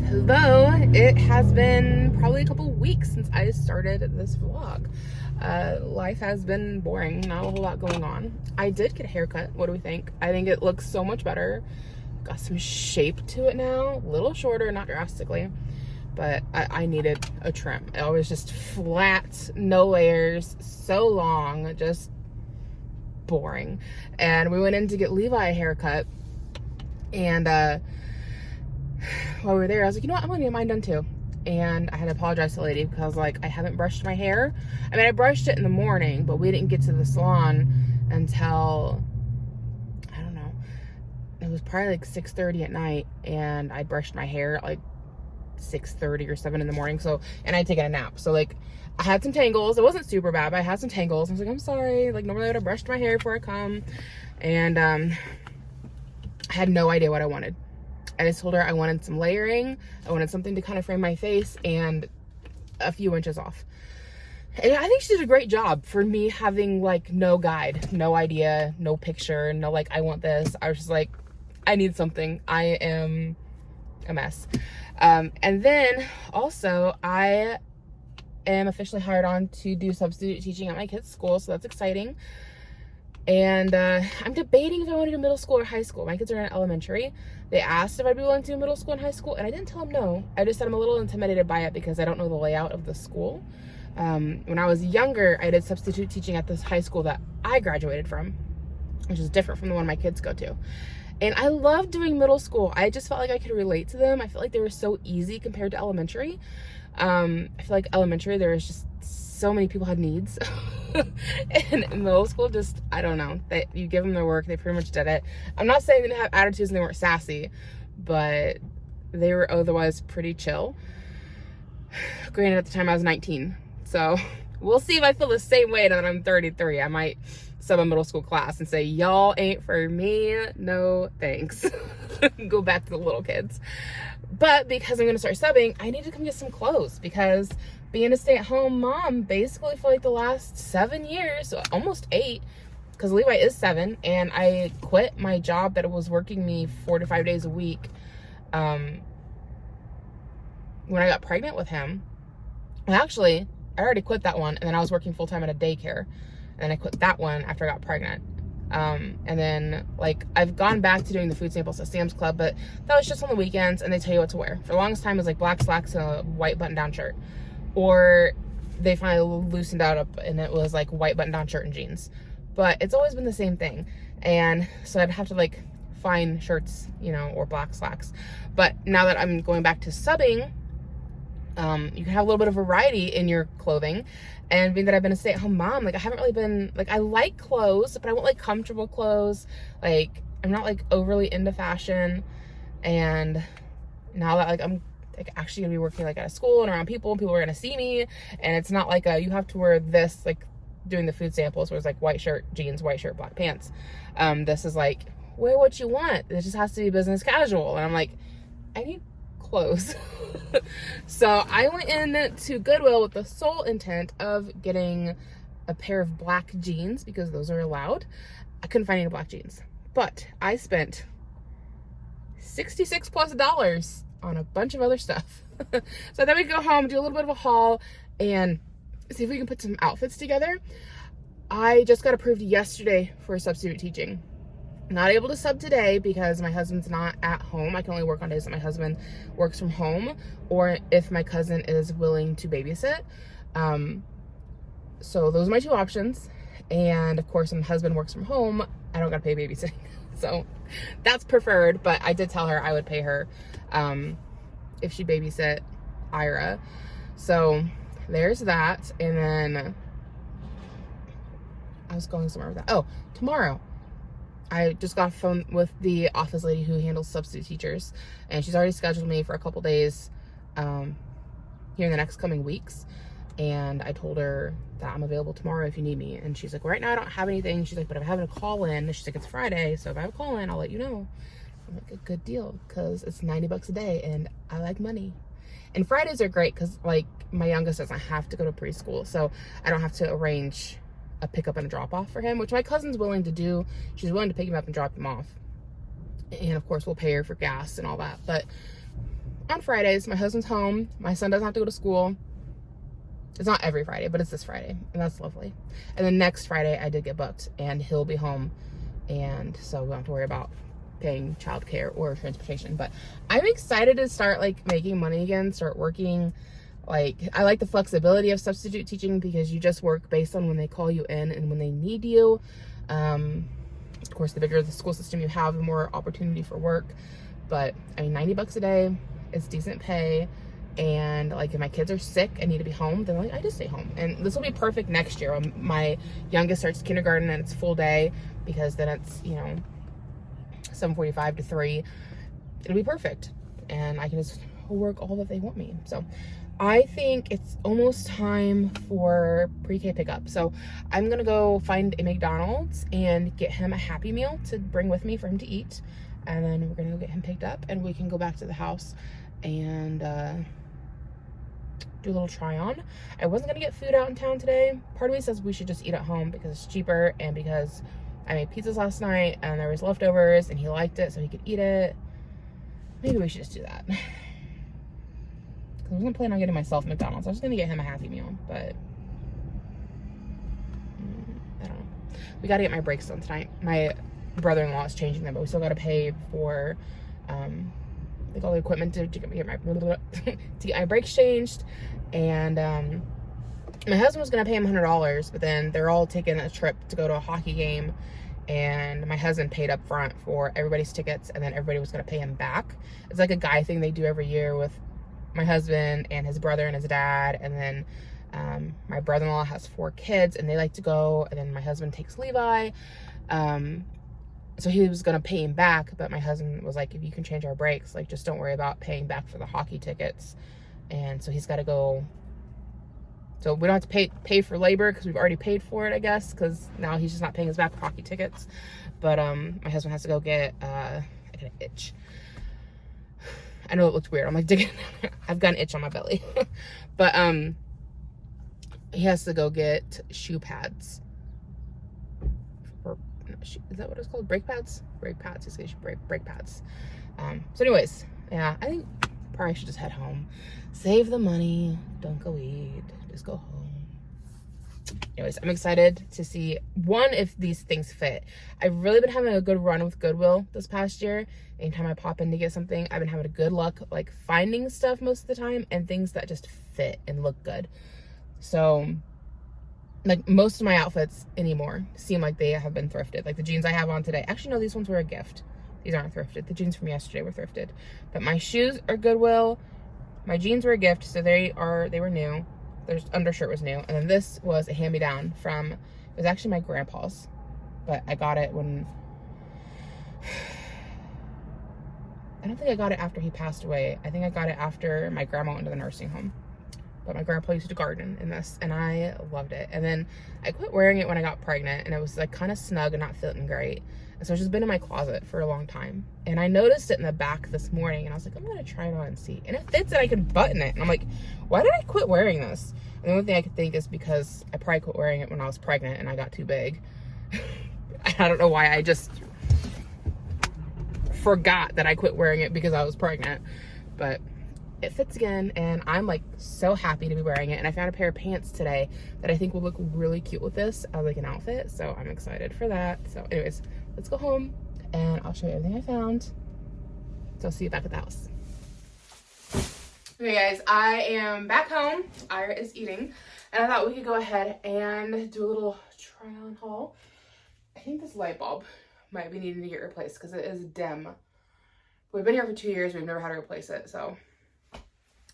Hello, it has been probably a couple weeks since I started this vlog. Life has been boring, not a whole lot going on. I did get a haircut. What do we think? I think it looks so much better. Got some shape to it now, a little shorter, not drastically, but I needed a trim. It was just flat, no layers, so long, just boring. And we went in to get Levi a haircut, and while we were there, I was like, you know what, I'm gonna get mine done too. And I had to apologize to the lady because I haven't brushed my hair. I mean, I brushed it in the morning, but we didn't get to the salon until, I don't know, it was probably like 6:30 at night, and I brushed my hair at like 6:30 or 7 in the morning. So, and I'd taken a nap. So I had some tangles. It wasn't super bad, but I had some tangles. I was like, I'm sorry. Normally I would have brushed my hair before I come. And I had no idea what I wanted. I just told her I wanted some layering. I wanted something to kind of frame my face and a few inches off. And I think she did a great job for me having no guide, no idea, no picture, no I want this. I was just like, I need something. I am a mess. And then also I am officially hired on to do substitute teaching at my kids' school. So that's exciting. And I'm debating if I want to do middle school or high school. My kids are in elementary. They asked if I'd be willing to do middle school and high school, and I didn't tell them no. I just said I'm a little intimidated by it because I don't know the layout of the school. When I was younger, I did substitute teaching at this high school that I graduated from, which is different from the one my kids go to. And I loved doing middle school. I just felt like I could relate to them. I felt like they were so easy compared to elementary. I feel like elementary, there was just so many people had needs. And in middle school, just, I don't know, you give them their work, they pretty much did it. I'm not saying they didn't have attitudes and they weren't sassy, but they were otherwise pretty chill. Granted, at the time I was 19, so we'll see if I feel the same way now that I'm 33. I might sub a middle school class and say, y'all ain't for me, no thanks. Go back to the little kids. But because I'm gonna start subbing, I need to come get some clothes, because being a stay-at-home mom basically for the last 7 years, so almost 8, because Levi is 7, and I quit my job that was working me 4 to 5 days a week when I got pregnant with him. Well, actually, I already quit that one, and then I was working full-time at a daycare, and I quit that one after I got pregnant. And then I've gone back to doing the food samples at Sam's Club, but that was just on the weekends, and they tell you what to wear. For the longest time, it was black slacks and a white button-down shirt. Or they finally loosened out and it was white button-down shirt and jeans. But it's always been the same thing. And so I'd have to find shirts, or black slacks. But now that I'm going back to subbing, you can have a little bit of variety in your clothing. And being that I've been a stay-at-home mom, I haven't really been, I like clothes, but I want comfortable clothes. I'm not overly into fashion. And now that I'm actually gonna be working at a school and around people, and people are gonna see me, and it's not you have to wear this, doing the food samples where it's white shirt, jeans, white shirt, black pants. This is wear what you want. It just has to be business casual. And I'm I need clothes. So I went in to Goodwill with the sole intent of getting a pair of black jeans, because those are allowed. I couldn't find any black jeans, but I spent $66+ on a bunch of other stuff. So then we go home, do a little bit of a haul, and see if we can put some outfits together. I just got approved yesterday for substitute teaching. Not able to sub today because my husband's not at home. I can only work on days that my husband works from home, or if my cousin is willing to babysit. So those are my two options. And of course, when my husband works from home, I don't gotta pay babysitting. So that's preferred, but I did tell her I would pay her if she babysit Ira. So there's that. And then I was going somewhere with that. Oh, tomorrow I just got off the phone with the office lady who handles substitute teachers, and she's already scheduled me for a couple days here in the next coming weeks. And I told her that I'm available tomorrow if you need me. And she's like, well, right now I don't have anything. She's like, but if I have a call in, she's like, it's Friday, so if I have a call in, I'll let you know. I'm like, a good deal, because it's $90 a day and I like money. And Fridays are great because my youngest doesn't have to go to preschool, so I don't have to arrange a pickup and a drop off for him, which my cousin's willing to do. She's willing to pick him up and drop him off. And of course we'll pay her for gas and all that. But on Fridays, my husband's home. My son doesn't have to go to school. It's not every Friday, but it's this Friday, and that's lovely. And then next Friday, I did get booked, and he'll be home, and so we don't have to worry about paying childcare or transportation. But I'm excited to start like making money again, start working. Like, I like the flexibility of substitute teaching because you just work based on when they call you in and when they need you. Of course, the bigger the school system you have, the more opportunity for work. But I mean, 90 bucks a day is decent pay. And like, if my kids are sick and need to be home, then like, I just stay home. And this will be perfect next year when my youngest starts kindergarten and it's full day, because then it's, you know, 7:45 to 3. It'll be perfect. And I can just work all that they want me. So I think it's almost time for pre-K pickup. So I'm gonna go find a McDonald's and get him a Happy Meal to bring with me for him to eat. And then we're gonna go get him picked up, and we can go back to the house and do a little try on. I wasn't gonna get food out in town today. Part of me says we should just eat at home because it's cheaper, and because I made pizzas last night and there was leftovers and he liked it so he could eat it. Maybe we should just do that. Because I wasn't planning on getting myself McDonald's. I was gonna get him a Happy Meal, but I don't know. We gotta get my brakes done tonight. My brother-in-law is changing them, but we still gotta pay for like all the equipment to get my brakes changed. And my husband was gonna pay him $100, but then they're all taking a trip to go to a hockey game, and my husband paid up front for everybody's tickets, and then everybody was gonna pay him back. It's like a guy thing they do every year with my husband and his brother and his dad. And then my brother-in-law has 4 kids, and they like to go, and then my husband takes Levi. So he was gonna pay him back, but my husband was like, if you can change our brakes, like, just don't worry about paying back for the hockey tickets. And so he's got to go. So we don't have to pay for labor because we've already paid for it, I guess, because now he's just not paying us back for hockey tickets. But my husband has to go get I got an itch. I know it looks weird. I'm like digging. I've got an itch on my belly. But he has to go get shoe pads. Or is that what it's called? Brake pads? Brake pads. He's getting brake pads. So anyways, yeah, I think probably should just head home. Save the money. Don't go eat. Just go home. Anyways, I'm excited to see, one, if these things fit. I've really been having a good run with Goodwill this past year. Anytime I pop in to get something, I've been having a good luck like finding stuff most of the time, and things that just fit and look good. So like, most of my outfits anymore seem like they have been thrifted. Like the jeans I have on today. Actually, no, these ones were a gift. These aren't thrifted. The jeans from yesterday were thrifted. But my shoes are Goodwill. My jeans were a gift, so they were new. Their undershirt was new. And then this was a hand-me-down from, it was actually my grandpa's. But I got it when, I don't think I got it after he passed away. I think I got it after my grandma went to the nursing home. But my grandpa used to garden in this, and I loved it. And then I quit wearing it when I got pregnant, and it was like kind of snug and not fitting great. And so it's just been in my closet for a long time. And I noticed it in the back this morning, and I was like, I'm gonna try it on and see. And it fits, and I can button it. And I'm like, why did I quit wearing this? And the only thing I could think is because I probably quit wearing it when I was pregnant and I got too big. I don't know why, I just forgot that I quit wearing it because I was pregnant. But it fits again, and I'm like so happy to be wearing it. And I found a pair of pants today that I think will look really cute with this as like an outfit, so I'm excited for that. So anyways, let's go home and I'll show you everything I found. So I'll see you back at the house. Okay guys, I am back home. Ira is eating, and I thought we could go ahead and do a little try on haul. I think this light bulb might be needing to get replaced because it is dim. We've been here for 2 years, we've never had to replace it, so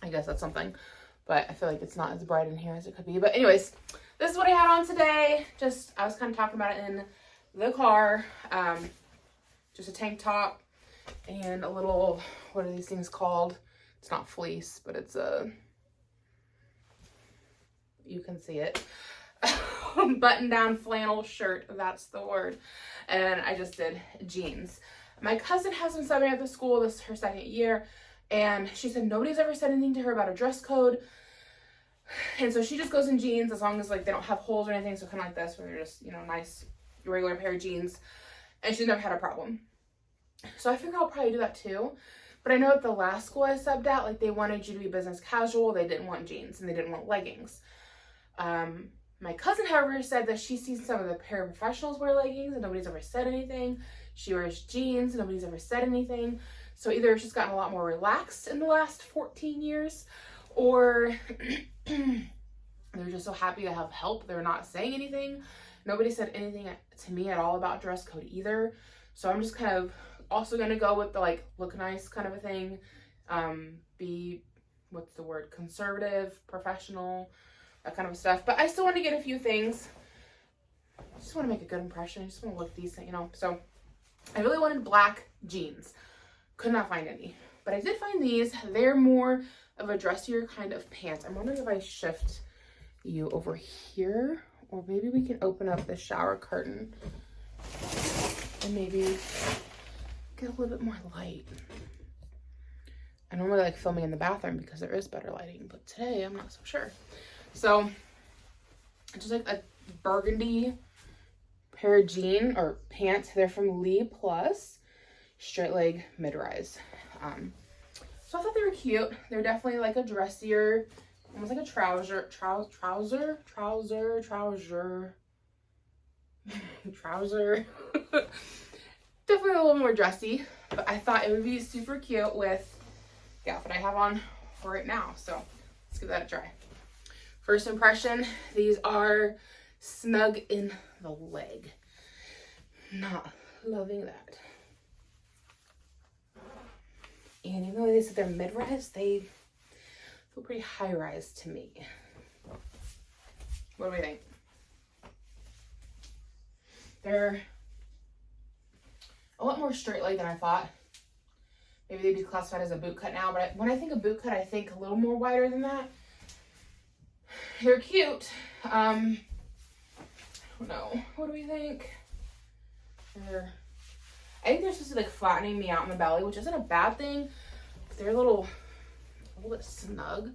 I guess that's something. But I feel like it's not as bright in here as it could be. But anyways, this is what I had on today. Just, I was kind of talking about it in the car. Just a tank top and a little, what are these things called? It's not fleece, but it's a, you can see it. Button down flannel shirt, that's the word. And I just did jeans. My cousin has been subbing at the school. This is her 2nd year. And she said nobody's ever said anything to her about a dress code. And so she just goes in jeans as long as like they don't have holes or anything. So kind of like this, where they're just, you know, nice regular pair of jeans. And she's never had a problem. So I figure I'll probably do that too. But I know at the last school I subbed at, like they wanted you to be business casual. They didn't want jeans and they didn't want leggings. My cousin, however, said that she sees some of the paraprofessionals wear leggings and nobody's ever said anything. She wears jeans and nobody's ever said anything. So either she's gotten a lot more relaxed in the last 14 years, or they're just so happy to have help. They're not saying anything. Nobody said anything to me at all about dress code either. So I'm just kind of also going to go with the like look nice kind of a thing. Be, what's the word, conservative, professional, that kind of stuff. But I still want to get a few things. I just want to make a good impression. I just want to look decent, you know. So I really wanted black jeans. Could not find any. But I did find these. They're more of a dressier kind of pants. I'm wondering if I shift you over here, or maybe we can open up the shower curtain and maybe get a little bit more light. I normally like filming in the bathroom because there is better lighting, but today I'm not so sure. So just like a burgundy pair of jean or pants. They're from Lee Plus, straight leg mid-rise. So I thought they were cute. They're definitely like a dressier, almost like a trouser. Definitely a little more dressy, but I thought it would be super cute with the outfit I have on right now. So let's give that a try. First impression, these are snug in the leg. Not loving that. And even though they said they're mid-rise, they feel pretty high-rise to me. What do we think? They're a lot more straight leg than I thought. Maybe they'd be classified as a boot cut now, but when I think of boot cut, I think a little more wider than that. They're cute. I don't know. What do we think? I think they're supposed to be like flattening me out in the belly, which isn't a bad thing. They're a little bit snug.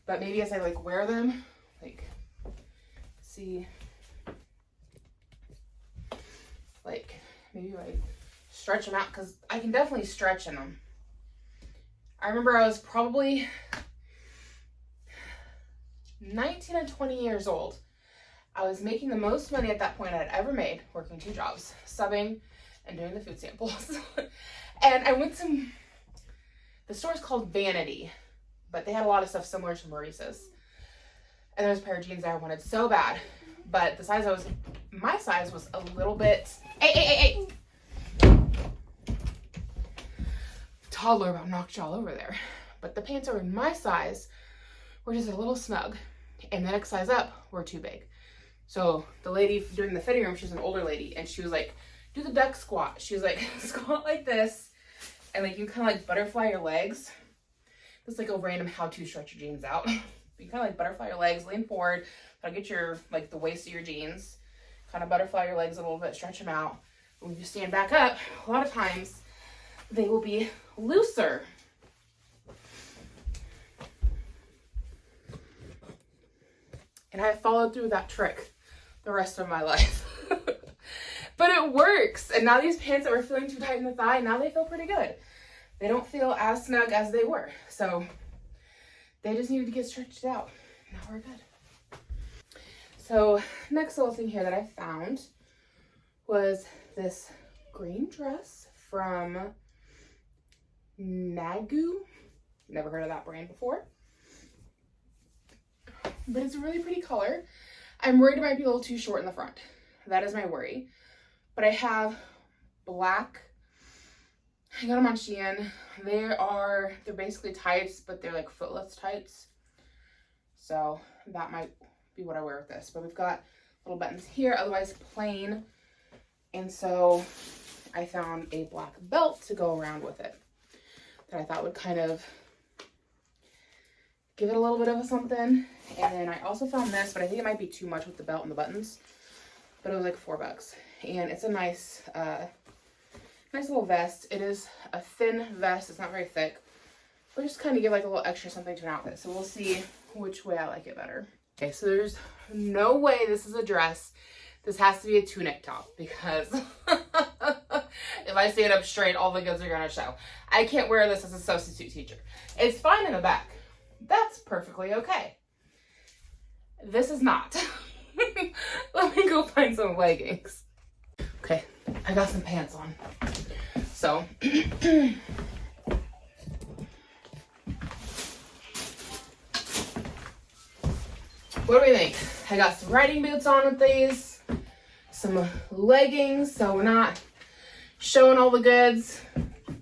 But maybe as I like wear them, like, see, like maybe like stretch them out, because I can definitely stretch in them. I remember I was probably 19 and 20 years old. I was making the most money at that point I'd ever made, working 2 jobs, subbing and doing the food samples. And I went to, the store's called Vanity, but they had a lot of stuff similar to Maurice's. And there's a pair of jeans I wanted so bad, but the size my size was a little bit, hey. Toddler about knocked you all over there. But the pants are in my size were just a little snug, and the next size up were too big. So the lady doing the fitting room, she was an older lady, and she was like, do the duck squat. She was like, squat like this, and like you kind of like butterfly your legs. It's like a random how to stretch your jeans out. You kind of like butterfly your legs, lean forward, that'll get your like the waist of your jeans, kind of butterfly your legs a little bit, stretch them out. When you stand back up, a lot of times they will be looser. And I followed through that trick the rest of my life. But it works. And now these pants that were feeling too tight in the thigh, now they feel pretty good. They don't feel as snug as they were. So they just needed to get stretched out. Now we're good. So next little thing here that I found was this green dress from Nagu. Never heard of that brand before. But it's a really pretty color. I'm worried it might be a little too short in the front. That is my worry. But I have black. I got them on Shein. They're basically tights, but they're like footless tights. So that might be what I wear with this. But we've got little buttons here, otherwise plain. And so I found a black belt to go around with it that I thought would kind of give it a little bit of a something. And then I also found this, but I think it might be too much with the belt and the buttons. But it was like $4. And it's a nice little vest. It is a thin vest. It's not very thick. But just kind of give like a little extra something to an outfit. So we'll see which way I like it better. Okay, so there's no way this is a dress. This has to be a tunic top because If I stand up straight, all the goods are gonna show. I can't wear this as a substitute teacher. It's fine in the back. That's perfectly okay. This is not. Let me go find some leggings. Okay, I got some pants on. So, what do we think? I got some riding boots on with these, some leggings, so we're not showing all the goods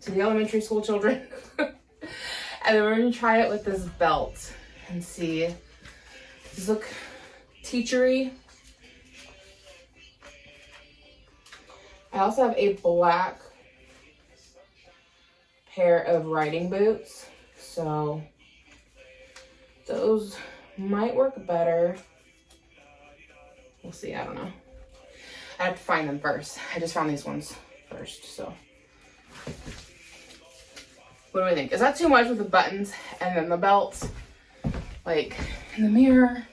to the elementary school children. And then we're gonna try it with this belt and see. Does this look teachery? I also have a black pair of riding boots, so those might work better. We'll see, I don't know. I have to find them first. I just found these ones first, so. What do we think? Is that too much with the buttons and then the belt? Like, in the mirror?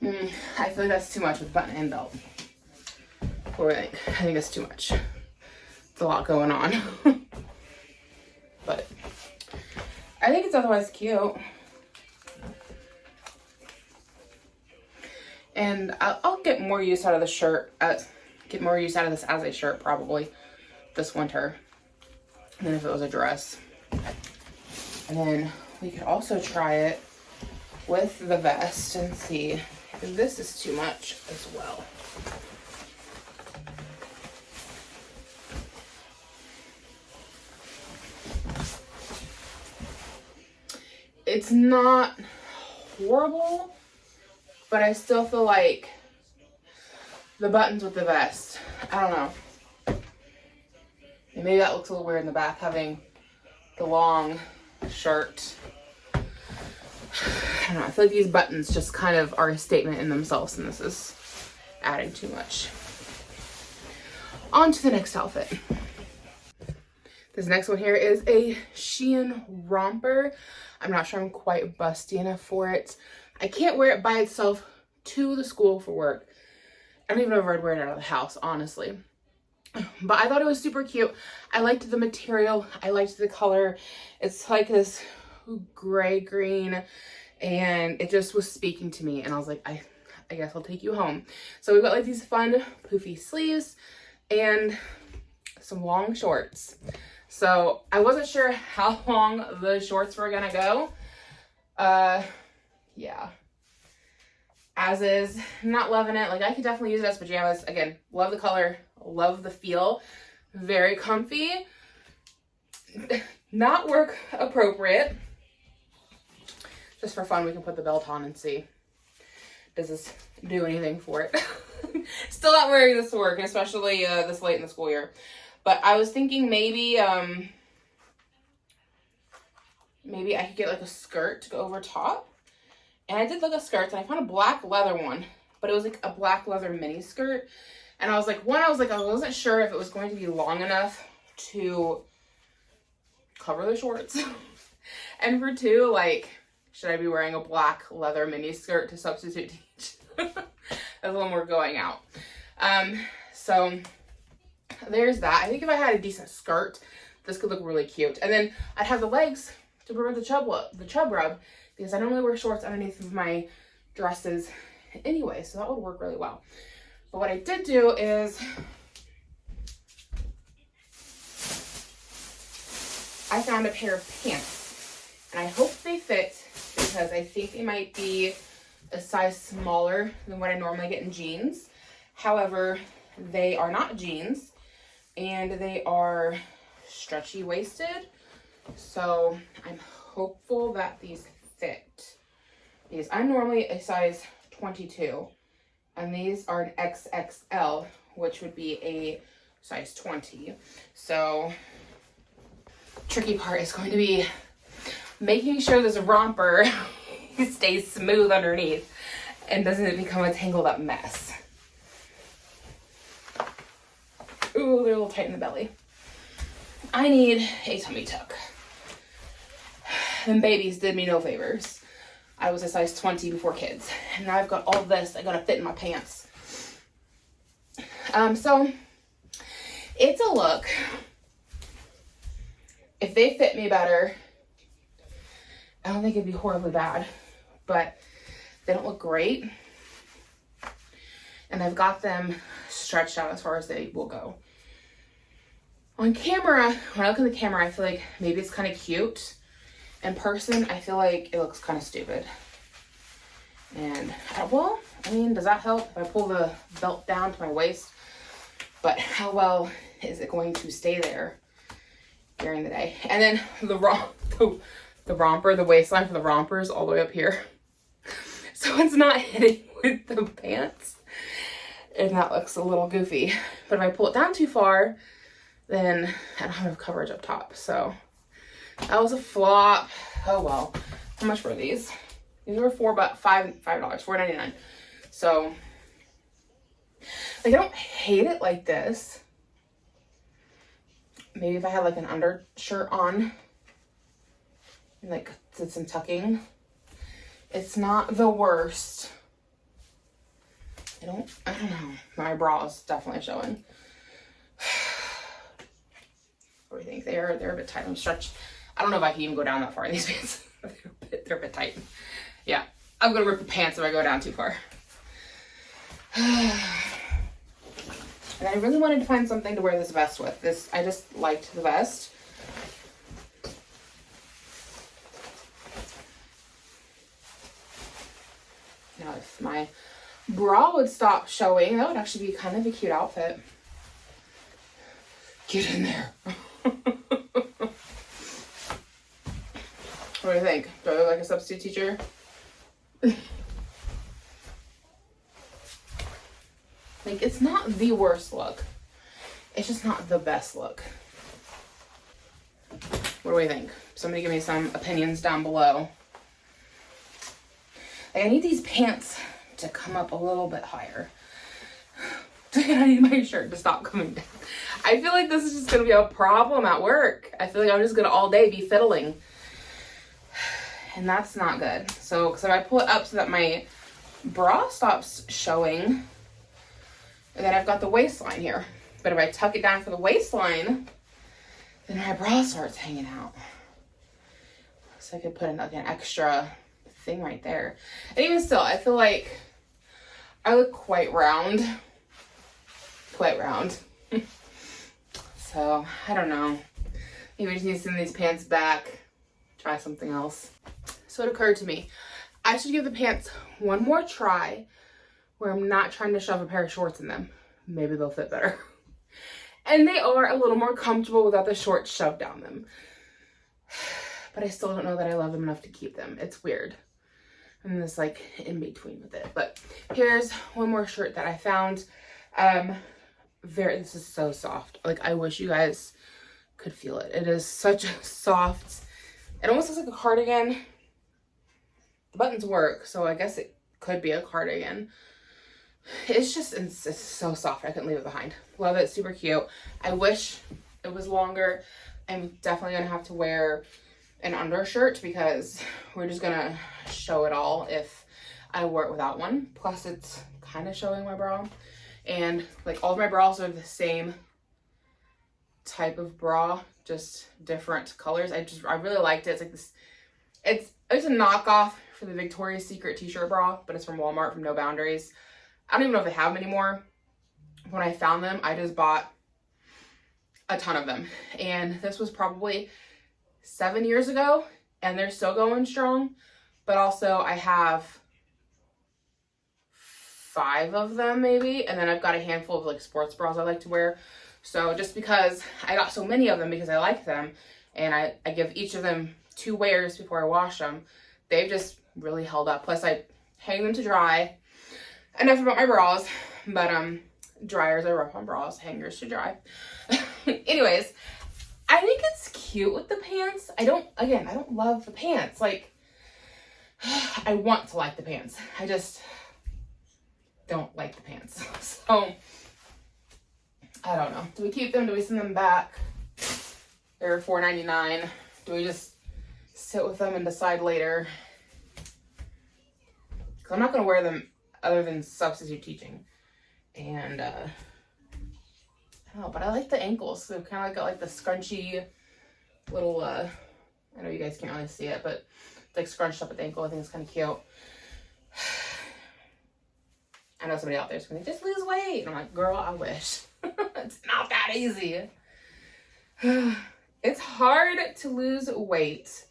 I feel like that's too much with button and belt. What do we think? I think it's too much. It's a lot going on. But I think it's otherwise cute. And I'll get more use out of the shirt, get more use out of this as a shirt probably this winter than if it was a dress. And then we could also try it with the vest and see if this is too much as well. It's not horrible, but I still feel like the buttons with the vest, I don't know. And maybe that looks a little weird in the back, having the long shirt. I don't know, I feel like these buttons just kind of are a statement in themselves, and this is adding too much. On to the next outfit. This next one here is a Shein romper. I'm not sure I'm quite busty enough for it. I can't wear it by itself to the school for work. I don't even know if I'd wear it out of the house, honestly. But I thought it was super cute. I liked the material. I liked the color. It's like this gray green, and it just was speaking to me. And I was like, I guess I'll take you home. So we've got like these fun poofy sleeves and some long shorts. So I wasn't sure how long the shorts were gonna go. Yeah. As is, not loving it. Like, I could definitely use it as pajamas. Again, love the color, love the feel. Very comfy. Not work appropriate. Just for fun, we can put the belt on and see. Does this do anything for it? Still not wearing this to work, especially this late in the school year. But I was thinking maybe maybe I could get like a skirt to go over top. And I did look at skirts, and I found a black leather one, but it was like a black leather mini skirt. And I was like, I wasn't sure if it was going to be long enough to cover the shorts. And for two, like, should I be wearing a black leather mini skirt to substitute teach? That's a little more going out. So there's that. I think if I had a decent skirt, this could look really cute. And then I'd have the legs to prevent the chub rub, because I normally wear shorts underneath of my dresses anyway, so that would work really well. But what I did do is I found a pair of pants, and I hope they fit, because I think they might be a size smaller than what I normally get in jeans. However, they are not jeans, and they are stretchy waisted, so I'm hopeful that these fit, because I'm normally a size 22, and these are an XXL, which would be a size 20. So tricky part is going to be making sure this romper stays smooth underneath and doesn't become a tangled up mess. Ooh, they're a little tight in the belly. I need a tummy tuck. And babies did me no favors. I was a size 20 before kids, and now I've got all this that gotta fit in my pants. So It's a look. If they fit me better, I don't think it'd be horribly bad, but they don't look great. And I've got them stretched out as far as they will go. On camera, when I look at the camera, I feel like maybe it's kind of cute. In person, I feel like it looks kind of stupid. And, well, I mean, does that help if I pull the belt down to my waist? But how well is it going to stay there during the day? And then the romper, the waistline for the romper is all the way up here. So it's not hitting with the pants. And that looks a little goofy. But if I pull it down too far, then I don't have enough coverage up top. So that was a flop. Oh well. How much were these? These were $4.99. So like, I don't hate it like this. Maybe if I had like an undershirt on and like did some tucking, it's not the worst. I don't know. My bra is definitely showing. What do you think? They're a bit tight. I'm stretched. I don't know if I can even go down that far in these pants. They're a bit tight. Yeah, I'm gonna rip the pants if I go down too far. And I really wanted to find something to wear this vest with. This, I just liked the vest. Now, if my bra would stop showing, that would actually be kind of a cute outfit. Get in there. What do you think? Do I look like a substitute teacher? Like, it's not the worst look. It's just not the best look. What do we think? Somebody give me some opinions down below. Like, I need these pants to come up a little bit higher. I need my shirt to stop coming down. I feel like this is just going to be a problem at work. I feel like I'm just going to all day be fiddling. And that's not good. So, if I pull it up so that my bra stops showing, and then I've got the waistline here. But if I tuck it down for the waistline, then my bra starts hanging out. So I could put in like an extra thing right there. And even still, I feel like I look quite round. Quite round. So, I don't know. Maybe I just need to send these pants back. Try something else. So it occurred to me, I should give the pants one more try where I'm not trying to shove a pair of shorts in them. Maybe they'll fit better. And they are a little more comfortable without the shorts shoved down them. But I still don't know that I love them enough to keep them. It's weird. I'm this like in between with it. But here's one more shirt that I found. This is so soft. Like, I wish you guys could feel it. It is such a soft, it almost looks like a cardigan. The buttons work, so I guess it could be a cardigan. It's so soft. I couldn't leave it behind. Love it. Super cute. I wish it was longer. I'm definitely going to have to wear an undershirt because we're just going to show it all if I wear it without one. Plus, it's kind of showing my bra. And like, all of my bras are the same type of bra, just different colors. I really liked it. It's like this, it's a knockoff for the Victoria's Secret t-shirt bra, but it's from Walmart, from No Boundaries. I don't even know if they have them anymore. When I found them, I just bought a ton of them. And this was probably 7 years ago, and they're still going strong. But also, I have 5 of them maybe, and then I've got a handful of like sports bras I like to wear. So just because I got so many of them because I like them, and I give each of them 2 wears before I wash them, they've just really held up. Plus, I hang them to dry. Enough about my bras, but dryers are rough on bras, hangers to dry. Anyways, I think it's cute with the pants. I don't love the pants. Like, I want to like the pants. I just don't like the pants. So, I don't know. Do we keep them? Do we send them back? They're $4.99. Do we just sit with them and decide later? Because I'm not going to wear them other than substitute teaching. And I know, but I like the ankles. So they've kind of got like the scrunchy little, I know you guys can't really see it, but it's like scrunched up at the ankle. I think it's kind of cute. I know somebody out there is going to just lose weight. And I'm like, girl, I wish. It's not that easy. It's hard to lose weight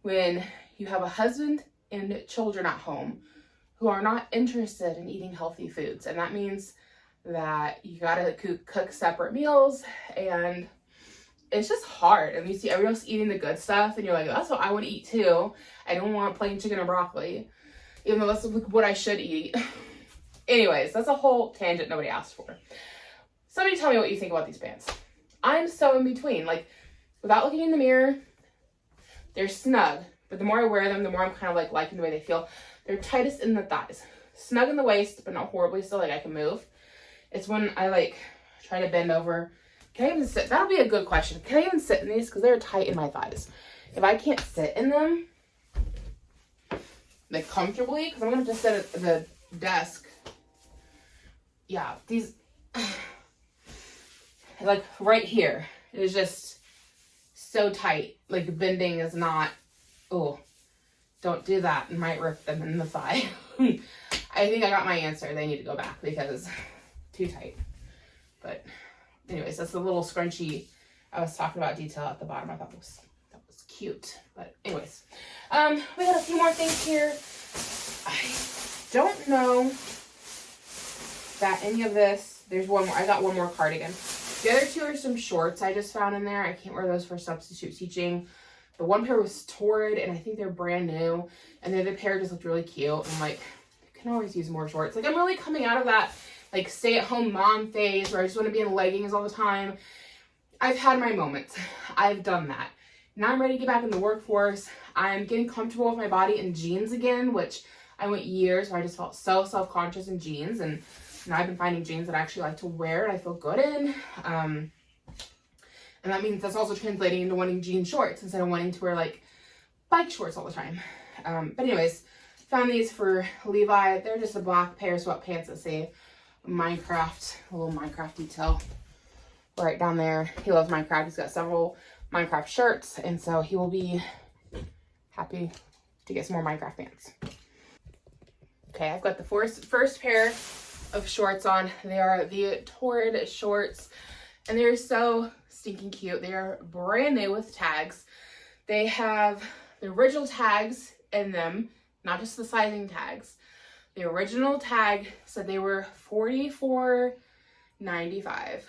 when you have a husband and children at home who are not interested in eating healthy foods. And that means that you gotta cook separate meals, and it's just hard. And you see everyone else eating the good stuff, and you're like, that's what I want to eat too. I don't want plain chicken and broccoli, even though that's what I should eat. Anyways, that's a whole tangent nobody asked for. Somebody tell me what you think about these pants. I'm so in between. Like, without looking in the mirror, they're snug. But the more I wear them, the more I'm kind of like liking the way they feel. They're tightest in the thighs. Snug in the waist, but not horribly so, like I can move. It's when I like try to bend over. Can I even sit? That'll be a good question. Can I even sit in these? Because they're tight in my thighs. If I can't sit in them, like comfortably, because I'm going to have to sit at the desk. Yeah, these, like right here, it is just so tight. Like bending is not, oh, don't do that. It might rip them in the thigh. I think I got my answer. They need to go back because too tight. But anyways, that's the little scrunchy I was talking about detail at the bottom. I thought that was cute. But anyways, we got a few more things here. I don't know that any of this, there's one more. I got one more cardigan. The other two are some shorts I just found in there. I can't wear those for substitute teaching. The one pair was torrid, and I think they're brand new. And the other pair just looked really cute. I'm like, I can always use more shorts. Like, I'm really coming out of that, like, stay-at-home mom phase where I just want to be in leggings all the time. I've had my moments. I've done that. Now I'm ready to get back in the workforce. I'm getting comfortable with my body in jeans again, which I went years where I just felt so self-conscious in jeans. And now I've been finding jeans that I actually like to wear and I feel good in. And that means that's also translating into wanting jean shorts instead of wanting to wear like bike shorts all the time. But anyways, found these for Levi. They're just a black pair of sweatpants that say Minecraft, a little Minecraft detail right down there. He loves Minecraft. He's got several Minecraft shirts, and so he will be happy to get some more Minecraft pants. Okay, I've got the first pair of shorts on. They are the Torrid shorts, and they're so stinking cute. They are brand new with tags. They have the original tags in them, not just the sizing tags. The original tag said they were $44.95.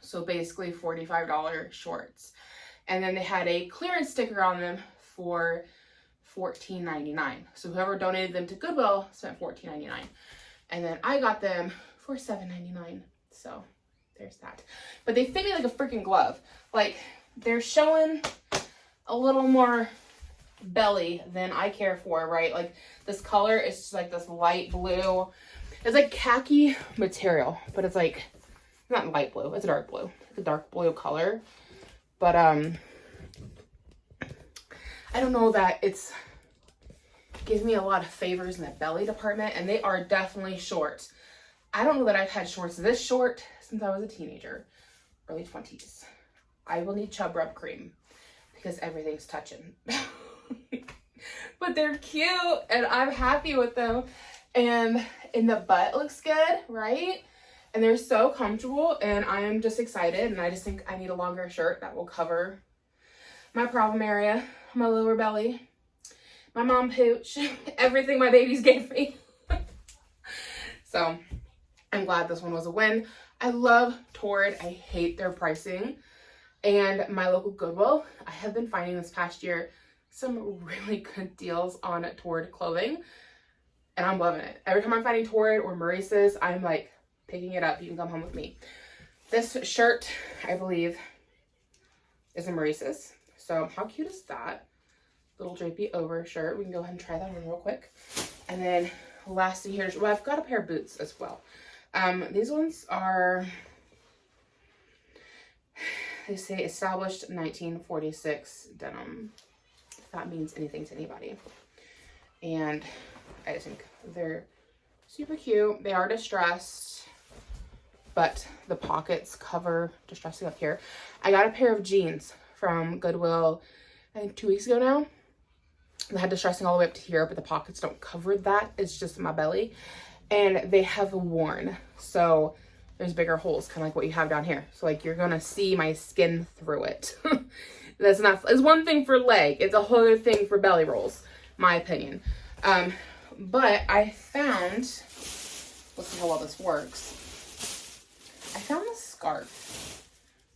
So basically $45 shorts. And then they had a clearance sticker on them for $14.99. So whoever donated them to Goodwill spent $14.99. And then I got them for $7.99. So there's that. But they fit me like a freaking glove. Like, they're showing a little more belly than I care for, right? Like, this color is just like this light blue. It's like khaki material, but it's like not light blue, it's a dark blue. It's a dark blue color. But I don't know that it's gives me a lot of favors in the belly department, and they are definitely short. I don't know that I've had shorts this short since I was a teenager, early 20s. I will need Chub Rub cream because everything's touching. But they're cute and I'm happy with them. And in the butt looks good, right? And they're so comfortable, and I am just excited. And I just think I need a longer shirt that will cover my problem area, my lower belly, my mom pooch, everything my babies gave me. So I'm glad this one was a win. I love Torrid. I hate their pricing. And my local Goodwill, I have been finding this past year some really good deals on Torrid clothing. And I'm loving it. Every time I'm finding Torrid or Maurice's, I'm like picking it up. You can come home with me. This shirt, I believe, is a Maurice's. So how cute is that? Little drapey over shirt. We can go ahead and try that on real quick. And then last thing here, well, I've got a pair of boots as well. These ones are, they say established 1946 denim, if that means anything to anybody. And I just think they're super cute. They are distressed. but the pockets cover distressing up here. I got a pair of jeans from Goodwill, I think 2 weeks ago now. They had distressing all the way up to here, but the pockets don't cover that. It's just my belly. And they have worn. So there's bigger holes, kind of like what you have down here. So like you're gonna see my skin through it. It's one thing for leg. It's a whole other thing for belly rolls, my opinion. But I found, let's see how well this works. I found this scarf.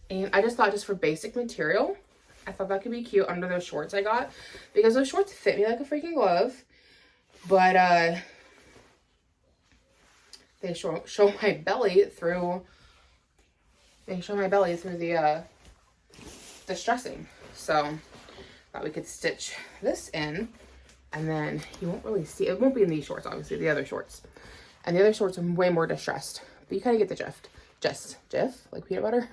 And I just thought just for basic material, I thought that could be cute under those shorts I got. Because those shorts fit me like a freaking glove. But they show my belly through, the distressing. So thought we could stitch this in, and then you won't really see, it won't be in these shorts, obviously, the other shorts. And the other shorts are way more distressed, but you kind of get the gist. Jif, like peanut butter.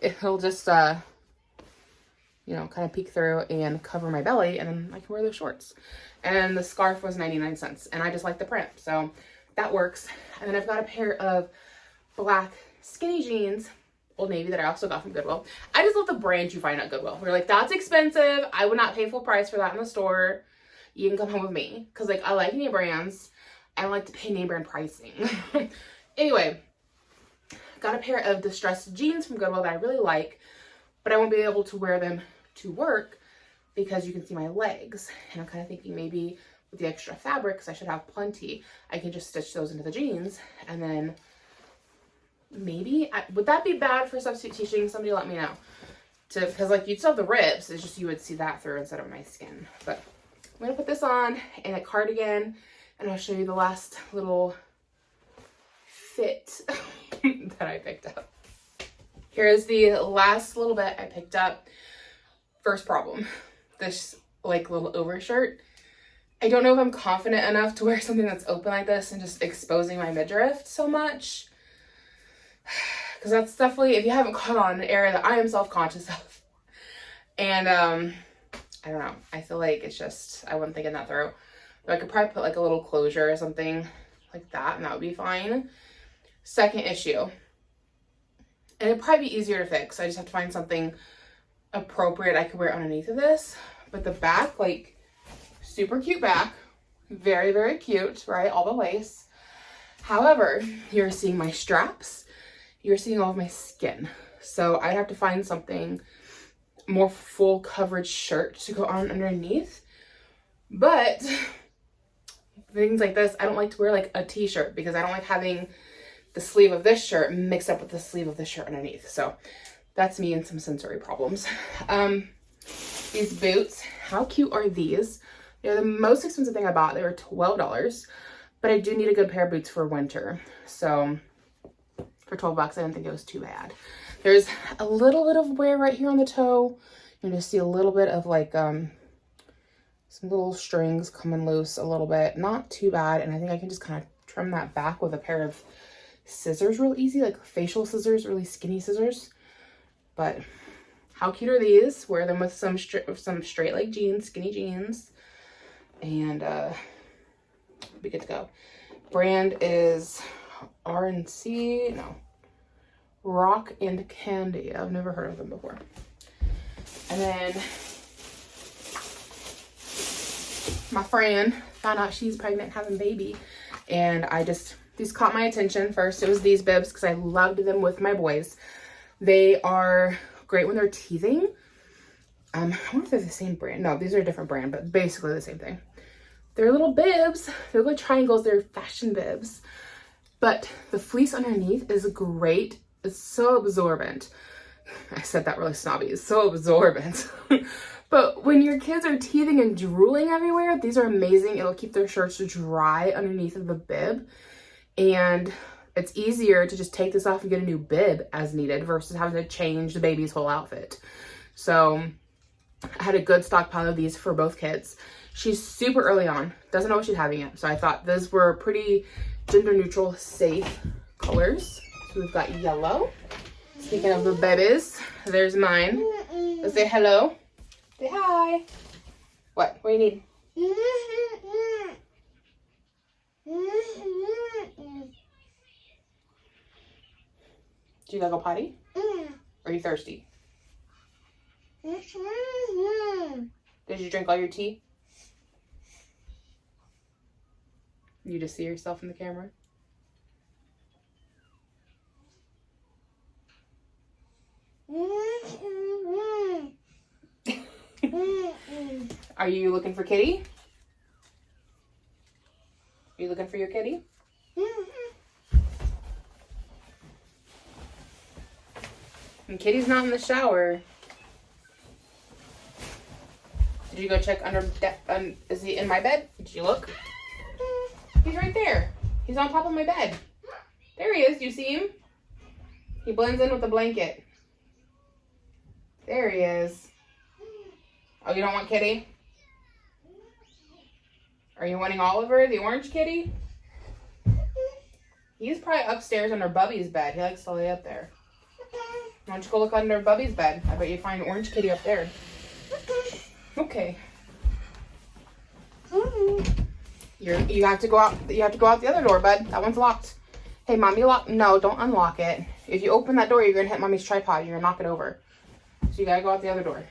It'll just, you know, kind of peek through and cover my belly, and then I can wear those shorts. And the scarf was 99 cents, and I just like the print, so that works. And then I've got a pair of black skinny jeans, Old Navy, that I also got from Goodwill. I just love the brand you find at Goodwill. We're like, that's expensive. I would not pay full price for that in the store. You can come home with me, because like I like name brands. I don't like to pay name brand pricing. Anyway, got a pair of distressed jeans from Goodwill that I really like, but I won't be able to wear them to work because you can see my legs. And I'm kind of thinking maybe with the extra fabric, because I should have plenty, I can just stitch those into the jeans. And then maybe, would that be bad for substitute teaching? Somebody let me know. Because like you'd still have the ribs, it's just you would see that through instead of my skin. But I'm gonna put this on in a cardigan, and I'll show you the last little fit that I picked up. Here's the last little bit I picked up. First problem, this like little overshirt. I don't know if I'm confident enough to wear something that's open like this and just exposing my midriff so much. Because that's definitely, if you haven't caught on, an area that I am self-conscious of. And I don't know, I feel like it's just, I wasn't thinking that through. But I could probably put like a little closure or something like that, and that would be fine. Second issue, and it'd probably be easier to fix. I just have to find something appropriate I could wear underneath of this. But the back, like super cute back, very, very cute, right? All the lace. However, you're seeing my straps, you're seeing all of my skin. So I'd have to find something more full coverage shirt to go on underneath. But things like this, I don't like to wear like a t-shirt because I don't like having the sleeve of this shirt mixed up with the sleeve of the shirt underneath. So that's me and some sensory problems. These boots, how cute are these? They're the most expensive thing I bought. They were $12, but I do need a good pair of boots for winter. So for 12 bucks, I didn't think it was too bad. There's a little bit of wear right here on the toe. You can just see a little bit of like some little strings coming loose a little bit. Not too bad. And I think I can just kind of trim that back with a pair of scissors real easy, like facial scissors, really skinny scissors. But how cute are these? Wear them with some straight leg jeans, skinny jeans, and be good to go. Brand is RNC, no, Rock and Candy. I've never heard of them before. And then my friend found out she's pregnant, having a baby, and these caught my attention. First, it was these bibs because I loved them with my boys. They are great when they're teething. I wonder if they're the same brand. No, these are a different brand, but basically the same thing. They're little bibs. They're like triangles. They're fashion bibs. But the fleece underneath is great. It's so absorbent. I said that really snobby. It's so absorbent. But when your kids are teething and drooling everywhere, these are amazing. It'll keep their shirts dry underneath of the bib. And it's easier to just take this off and get a new bib as needed versus having to change the baby's whole outfit. So I had a good stockpile of these for both kids. She's super early on, doesn't know what she's having yet. So I thought those were pretty gender neutral, safe colors. So we've got yellow. Speaking of the babies, there's mine. Let's say hello. Say hi. What? What do you need? Do you gotta go potty? Are you thirsty? Did you drink all your tea? You just see yourself in the camera? Are you looking for Kitty? Are you looking for your kitty? And Kitty's not in the shower. Did you go check under? Is he in my bed? Did you look? He's right there. He's on top of my bed. There he is. Do you see him? He blends in with the blanket. There he is. Oh, you don't want Kitty? Are you wanting Oliver, the orange kitty? He's probably upstairs under Bubby's bed. He likes to lay up there. Why don't you go look under Bubby's bed? I bet you find orange kitty up there. Okay. You have to go out. You have to go out the other door, bud. That one's locked. Hey, mommy, lock. No, don't unlock it. If you open that door, you're gonna hit mommy's tripod. You're gonna knock it over. So you gotta go out the other door.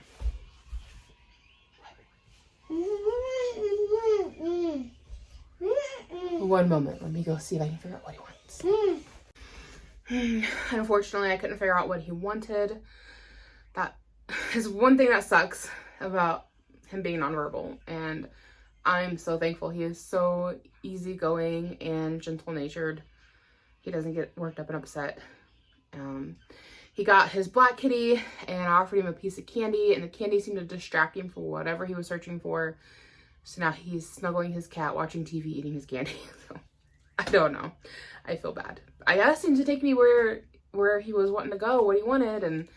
One moment. Let me go see if I can figure out what he wants. Unfortunately, I couldn't figure out what he wanted. That is one thing that sucks about him being nonverbal, and I'm so thankful. He is so easygoing and gentle-natured. He doesn't get worked up and upset. He got his black kitty, and I offered him a piece of candy, and the candy seemed to distract him from whatever he was searching for. So now he's snuggling his cat, watching TV, eating his candy. So I don't know. I feel bad. I asked him to take me where he was wanting to go, what he wanted, and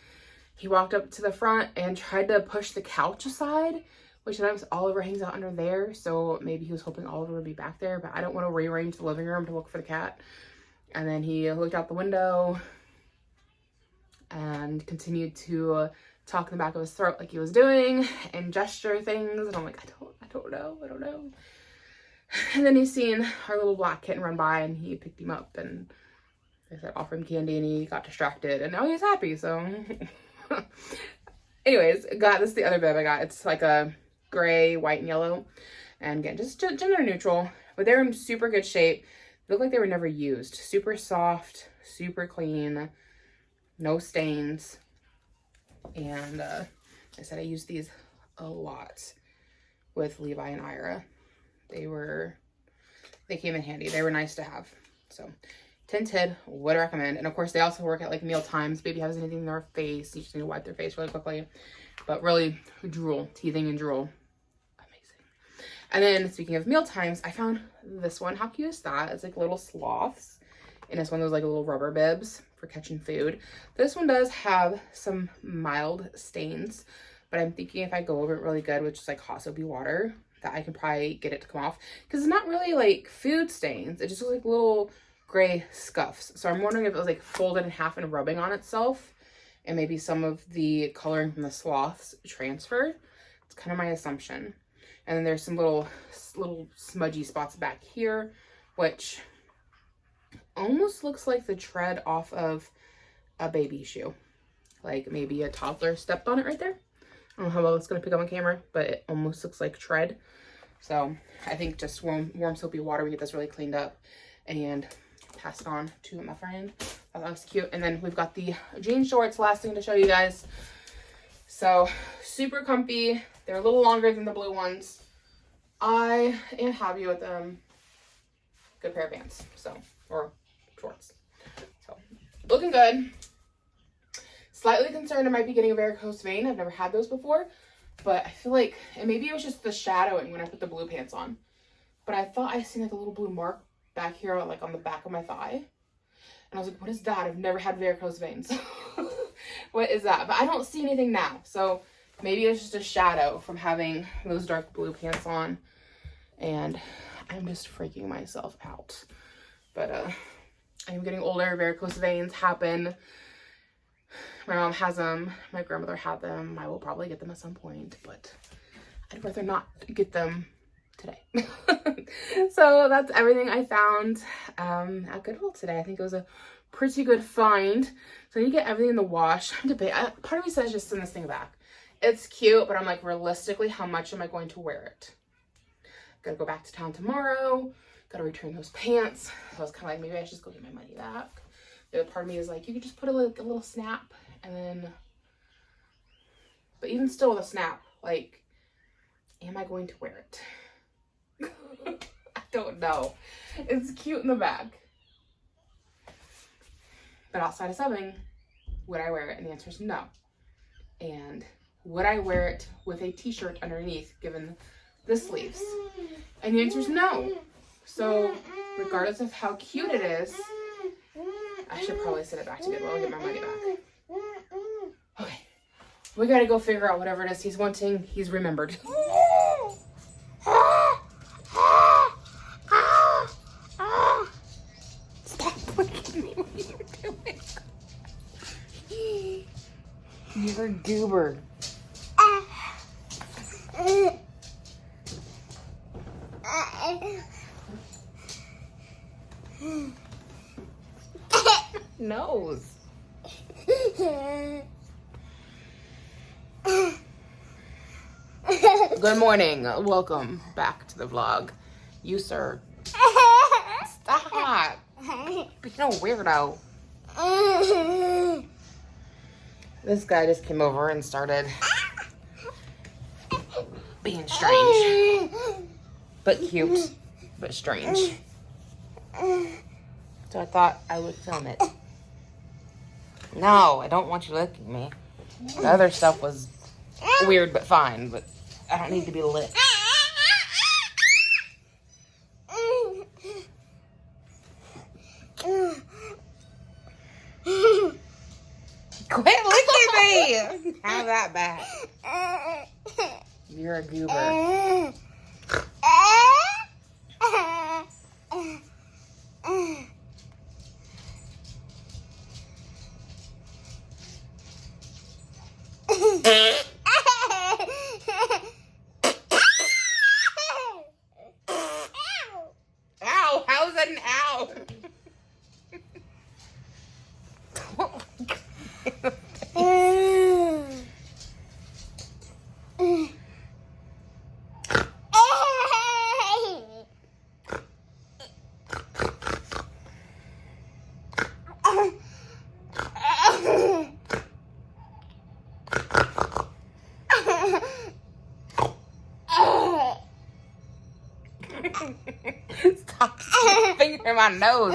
he walked up to the front and tried to push the couch aside, which sometimes Oliver hangs out under there. So maybe he was hoping Oliver would be back there, but I don't want to rearrange the living room to look for the cat. And then he looked out the window and continued to talk in the back of his throat like he was doing and gesture things. And I'm like, I don't know. And then he's seen our little black kitten run by, and he picked him up and I said, offer him candy, and he got distracted, and now he's happy. So anyways, this is the other bib I got. It's like a gray, white, and yellow, and again, just gender neutral, but they're in super good shape. They look like they were never used. Super soft, super clean, no stains. And I said I used these a lot with Levi and Ira. They came in handy. They were nice to have. So tinted, would recommend. And of course, they also work at like meal times. Baby has anything in their face, you just need to wipe their face really quickly. But really, drool, teething and drool, amazing. And then speaking of meal times, I found this one. How cute is that? It's like little sloths, and it's one of those like little rubber bibs for catching food. This one does have some mild stains, but I'm thinking if I go over it really good with just like hot soapy water, that I can probably get it to come off, because it's not really like food stains. It just looks like little gray scuffs. So I'm wondering if it was like folded in half and rubbing on itself, and maybe some of the coloring from the sloths transferred. It's kind of my assumption. And then there's some little smudgy spots back here, which almost looks like the tread off of a baby shoe. Like maybe a toddler stepped on it right there. I don't know how well it's going to pick up on camera, but it almost looks like tread. So I think just warm soapy water, we get this really cleaned up and pass it on to my friend. That looks cute. And then we've got the jean shorts, last thing to show you guys. So super comfy. They're a little longer than the blue ones. I am happy with them. Good pair of pants. So, or shorts. So looking good. Slightly concerned I might be getting a varicose vein. I've never had those before, but I feel like, and maybe it was just the shadowing when I put the blue pants on, but I thought I seen like a little blue mark back here, like on the back of my thigh. And I was like, what is that? I've never had varicose veins. What is that? But I don't see anything now. So maybe it's just a shadow from having those dark blue pants on, and I'm just freaking myself out. But I'm getting older. Varicose veins happen. My mom has them. My grandmother had them. I will probably get them at some point, but I'd rather not get them today. So that's everything I found at Goodwill today. I think it was a pretty good find. So I need to get everything in the wash. I'm debating. Part of me says just send this thing back. It's cute, but I'm like, realistically, how much am I going to wear it? Gotta go back to town tomorrow. Gotta return those pants. So I was kind of like, maybe I should just go get my money back. The other part of me is like, you could just put a little snap and then, but even still with a snap, like, am I going to wear it? I don't know. It's cute in the back. But outside of subbing, would I wear it? And the answer is no. And would I wear it with a t-shirt underneath, given the sleeves? And the answer is no. So regardless of how cute it is, I should probably send it back to Goodwill and get my money back. Okay. We gotta go figure out whatever it is he's wanting. He's remembered. Stop looking at me. What are you doing? You're a goober. Nose. Good morning. Welcome back to the vlog. You, sir. Stop. Be no weirdo. This guy just came over and started being strange. But cute. But strange. So I thought I would film it. No, I don't want you licking me. The other stuff was weird but fine, but I don't need to be licked. Quit licking me! Have that back. You're a goober. Ow! How is that an ow? Stop fingering my nose.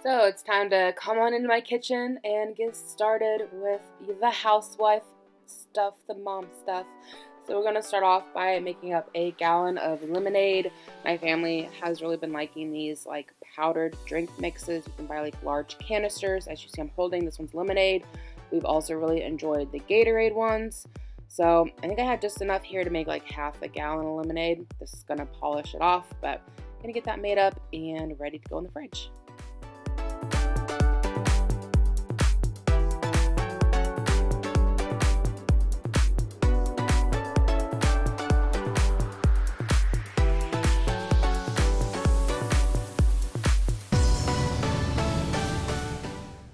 So it's time to come on into my kitchen and get started with the housewife stuff, the mom stuff. So we're going to start off by making up a gallon of lemonade. My family has really been liking these like powdered drink mixes. You can buy like large canisters. As you see, I'm holding this one's lemonade. We've also really enjoyed the Gatorade ones. So I think I had just enough here to make like half a gallon of lemonade. This is going to polish it off, but I'm going to get that made up and ready to go in the fridge.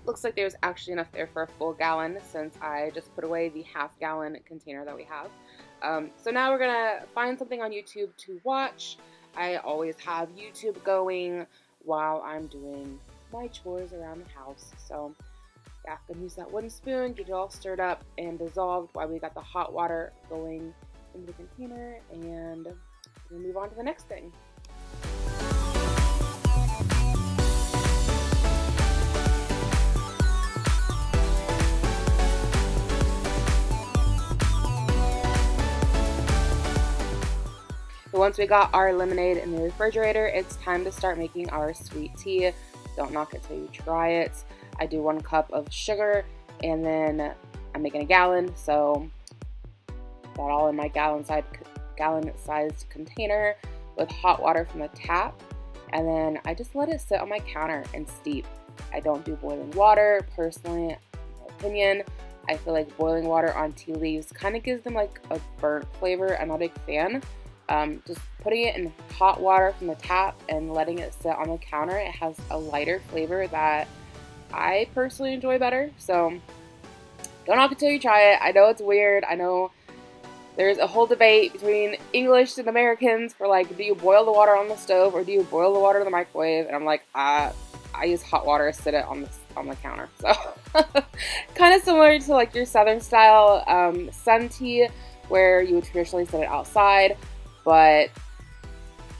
Looks like there's actually enough there for a full gallon since I just put away the half-gallon container that we have. So now we're gonna find something on YouTube to watch. I always have YouTube going while I'm doing my chores around the house. So yeah, I'm gonna use that wooden spoon, get it all stirred up and dissolved while we got the hot water going into the container, and we'll move on to the next thing. So once we got our lemonade in the refrigerator, it's time to start making our sweet tea. Don't knock it till you try it. I do 1 cup of sugar, and then I'm making a gallon, so that all in my gallon-sized container with hot water from the tap, and then I just let it sit on my counter and steep. I don't do boiling water. Personally, in my opinion, I feel like boiling water on tea leaves kind of gives them like a burnt flavor. I'm not a big fan. Just putting it in hot water from the tap and letting it sit on the counter, it has a lighter flavor that I personally enjoy better. So don't knock it till you try it. I know it's weird. I know there's a whole debate between English and Americans for like, do you boil the water on the stove or do you boil the water in the microwave? And I'm like, I use hot water to sit it on the counter. So kind of similar to like your Southern style sun tea, where you would traditionally sit it outside. But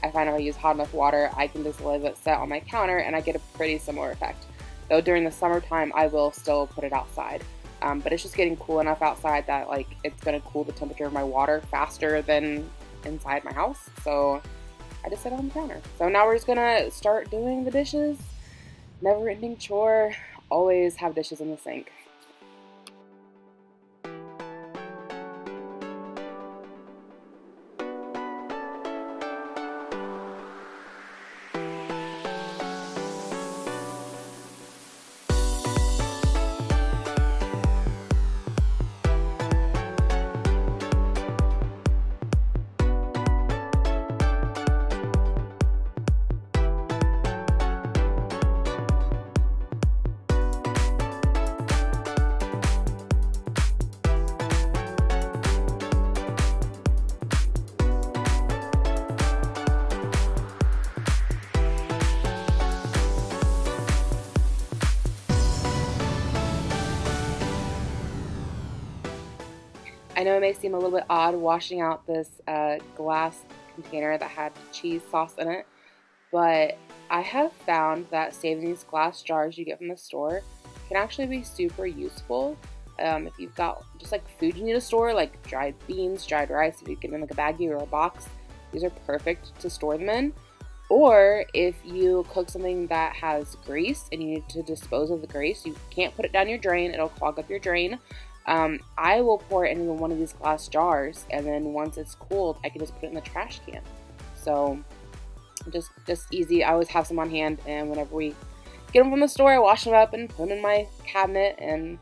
I find if I use hot enough water, I can just let it sit on my counter and I get a pretty similar effect. Though during the summertime, I will still put it outside. But it's just getting cool enough outside that like it's going to cool the temperature of my water faster than inside my house. So I just set it on the counter. So now we're just going to start doing the dishes. Never ending chore. Always have dishes in the sink. I know it may seem a little bit odd washing out this glass container that had cheese sauce in it, but I have found that saving these glass jars you get from the store can actually be super useful. If you've got just like food you need to store, like dried beans, dried rice, if you get them in like a baggie or a box, these are perfect to store them in. Or if you cook something that has grease and you need to dispose of the grease, you can't put it down your drain, it'll clog up your drain. I will pour it into one of these glass jars, and then once it's cooled, I can just put it in the trash can. So just easy. I always have some on hand, and whenever we get them from the store, I wash them up and put them in my cabinet and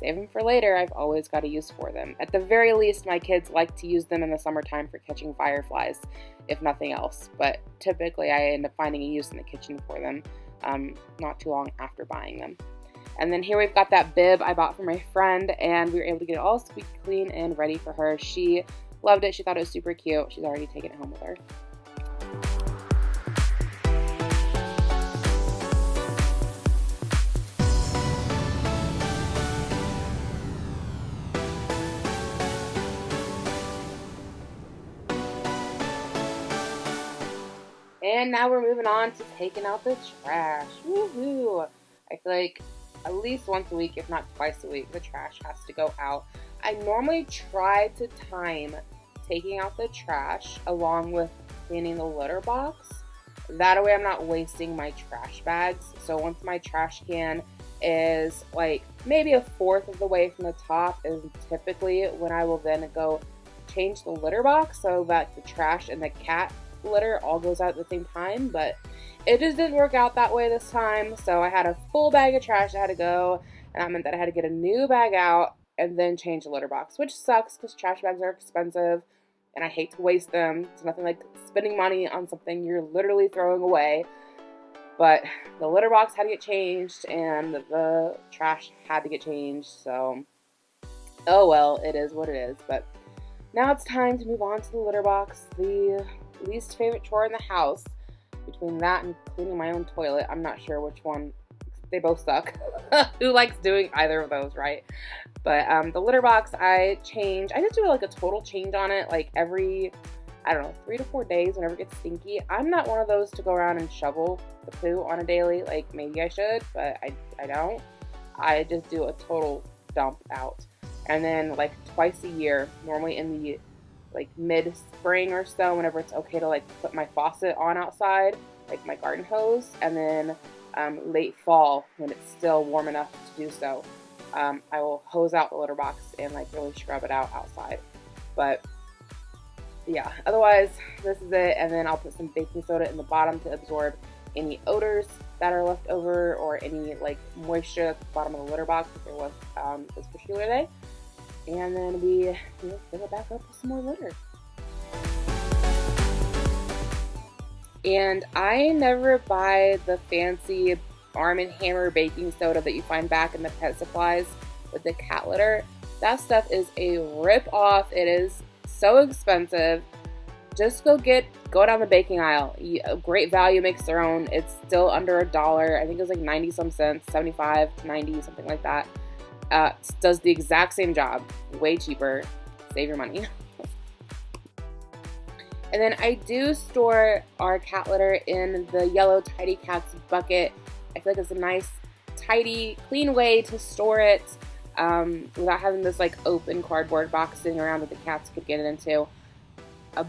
save them for later. I've always got a use for them. At the very least, my kids like to use them in the summertime for catching fireflies, if nothing else. But typically, I end up finding a use in the kitchen for them not too long after buying them. And then here we've got that bib I bought for my friend, and we were able to get it all squeaky clean and ready for her. She loved it. She thought it was super cute. She's already taken it home with her. And now we're moving on to taking out the trash. Woohoo! I feel like at least once a week, if not twice a week, the trash has to go out. I normally try to time taking out the trash along with cleaning the litter box. That way I'm not wasting my trash bags. So once my trash can is like maybe a fourth of the way from the top is typically when I will then go change the litter box so that the trash and the cat litter all goes out at the same time. But it just didn't work out that way this time, so I had a full bag of trash that had to go, and that meant that I had to get a new bag out and then change the litter box, which sucks because trash bags are expensive, and I hate to waste them. It's nothing like spending money on something you're literally throwing away. But the litter box had to get changed, and the trash had to get changed, so oh well, it is what it is. But now it's time to move on to the litter box, the least favorite chore in the house. Between that and cleaning my own toilet, I'm not sure which one. They both suck. Who likes doing either of those, right? But the litter box, I just do like a total change on it, like every, I don't know, 3 to 4 days whenever it gets stinky. I'm not one of those to go around and shovel the poo on a daily, like maybe I should, but I don't. I just do a total dump out. And then like twice a year, normally in the like mid-spring or so, whenever it's okay to like put my faucet on outside, like my garden hose, and then late fall when it's still warm enough to do so. I will hose out the litter box and like really scrub it out outside. But yeah, otherwise this is it. And then I'll put some baking soda in the bottom to absorb any odors that are left over or any like moisture at the bottom of the litter box if there was this particular day. And then we fill it back up with some more litter. And I never buy the fancy Arm & Hammer baking soda that you find back in the pet supplies with the cat litter. That stuff is a rip-off. It is so expensive. Just go down the baking aisle. Great Value makes their own. It's still under $1. I think it was like 90 some cents, 75 to 90, something like that. Does the exact same job. Way cheaper. Save your money. And then I do store our cat litter in the yellow Tidy Cats bucket. I feel like it's a nice, tidy, clean way to store it without having this like open cardboard box sitting around that the cats could get into.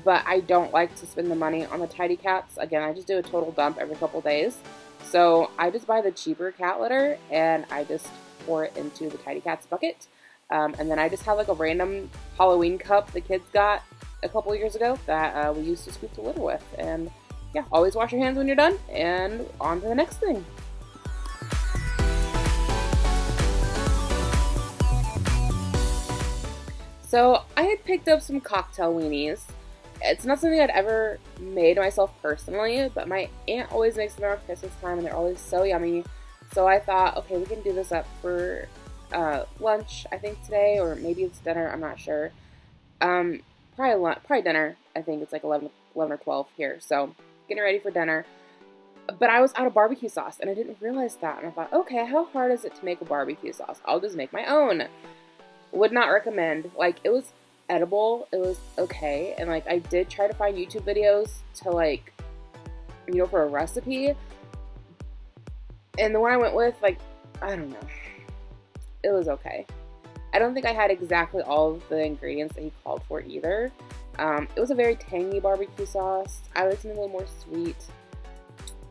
But I don't like to spend the money on the Tidy Cats. Again, I just do a total dump every couple days. So I just buy the cheaper cat litter and I just pour it into the Tidy Cats bucket. And then I just have like a random Halloween cup the kids got a couple years ago that we used to scoop the litter with. And yeah, always wash your hands when you're done and on to the next thing. So I had picked up some cocktail weenies. It's not something I'd ever made myself personally, but my aunt always makes them around Christmas time and they're always so yummy. So I thought, okay, we can do this up for lunch, I think today, or maybe it's dinner, I'm not sure. Probably dinner. I think it's like 11 or 12 here, so getting ready for dinner. But I was out of barbecue sauce, and I didn't realize that. And I thought, okay, how hard is it to make a barbecue sauce? I'll just make my own. Would not recommend. Like, it was edible. It was okay. And, like, I did try to find YouTube videos to, like, for a recipe. And the one I went with, like, I don't know. It was okay. I don't think I had exactly all of the ingredients that he called for either. It was a very tangy barbecue sauce. I like something a little more sweet.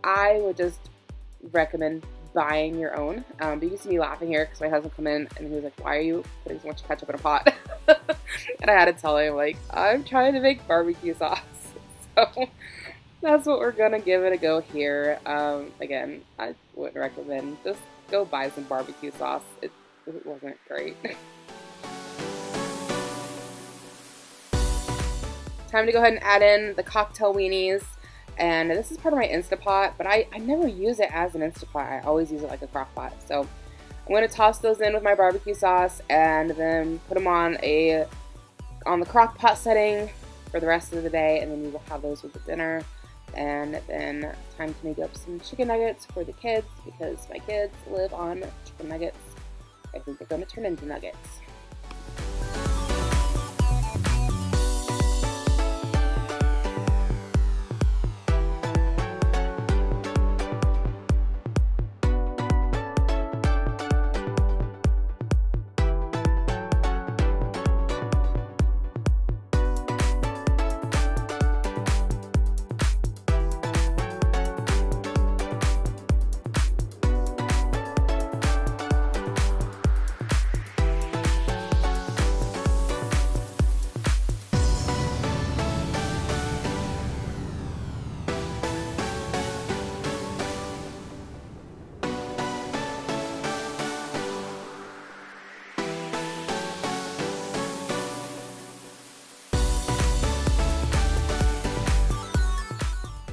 I would just recommend buying your own. But you can see me laughing here because my husband came in and he was like, why are you putting so much ketchup in a pot? And I had to tell him, like, I'm trying to make barbecue sauce. So that's what we're going to give it a go here. Again, I wouldn't recommend. Just go buy some barbecue sauce. It wasn't great. Time to go ahead and add in the cocktail weenies. And this is part of my Instapot, but I never use it as an Instapot. I always use it like a crock pot. So I'm going to toss those in with my barbecue sauce and then put them on the crock pot setting for the rest of the day. And then we will have those with the dinner. And then time to make up some chicken nuggets for the kids because my kids live on chicken nuggets. I think they're going to turn into nuggets.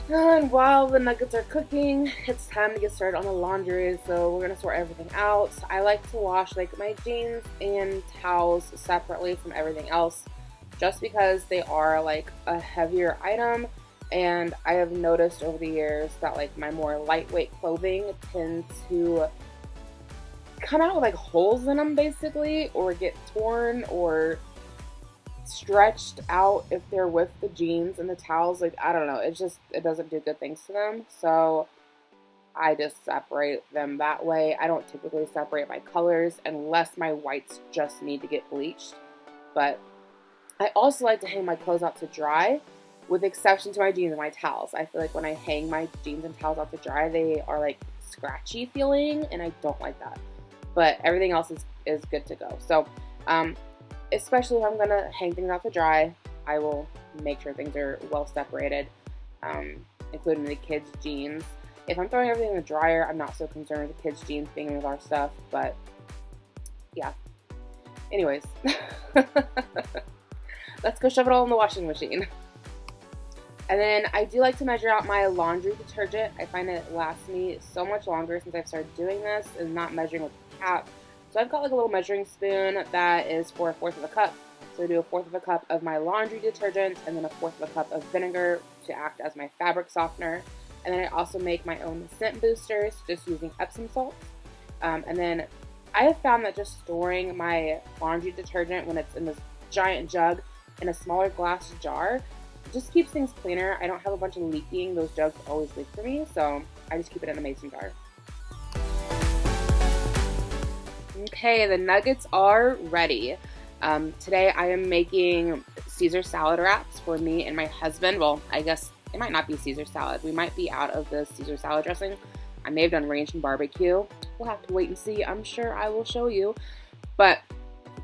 And while the nuggets are cooking, it's time to get started on the laundry. So we're gonna sort everything out. I like to wash like my jeans and towels separately from everything else, just because they are like a heavier item. And I have noticed over the years that like my more lightweight clothing tends to come out with like holes in them basically, or get torn or stretched out if they're with the jeans and the towels. Like, I don't know, it doesn't do good things to them. So I just separate them that way. I don't typically separate my colors unless my whites just need to get bleached. But I also like to hang my clothes out to dry, with exception to my jeans and my towels. I feel like when I hang my jeans and towels out to dry, they are like scratchy feeling, and I don't like that. But everything else is good to go. So, especially if I'm gonna hang things out to dry, I will make sure things are well separated, including the kids' jeans. If I'm throwing everything in the dryer, I'm not so concerned with the kids' jeans being with our stuff, but yeah. Anyways, let's go shove it all in the washing machine. And then I do like to measure out my laundry detergent. I find it lasts me so much longer since I've started doing this and not measuring with the cap. So I've got like a little measuring spoon that is for 1/4 of a cup. So I do 1/4 of a cup of my laundry detergent and then 1/4 of a cup of vinegar to act as my fabric softener. And then I also make my own scent boosters just using Epsom salt. And then I have found that just storing my laundry detergent when it's in this giant jug in a smaller glass jar just keeps things cleaner. I don't have a bunch of leaking. Those jugs always leak for me, so I just keep it in a mason jar. Okay, the nuggets are ready. Today I am making Caesar salad wraps for me and my husband. Well, I guess it might not be Caesar salad. We might be out of the Caesar salad dressing. I may have done ranch and barbecue. We'll have to wait and see. I'm sure I will show you. But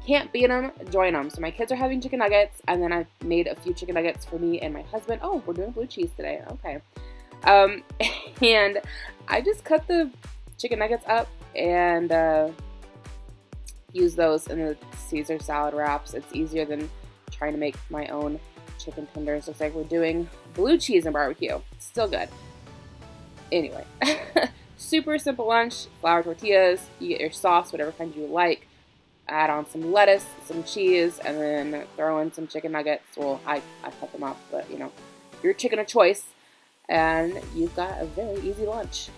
can't beat them, join them. So my kids are having chicken nuggets, and then I made a few chicken nuggets for me and my husband. Oh, we're doing blue cheese today. Okay. And I just cut the chicken nuggets up and use those in the Caesar salad wraps. It's easier than trying to make my own chicken tenders. Looks like we're doing blue cheese and barbecue. Still good. Anyway, super simple lunch. Flour tortillas. You get your sauce, whatever kind you like. Add on some lettuce, some cheese, and then throw in some chicken nuggets. Well, I cut them up, but you know, your chicken of choice, and you've got a very easy lunch.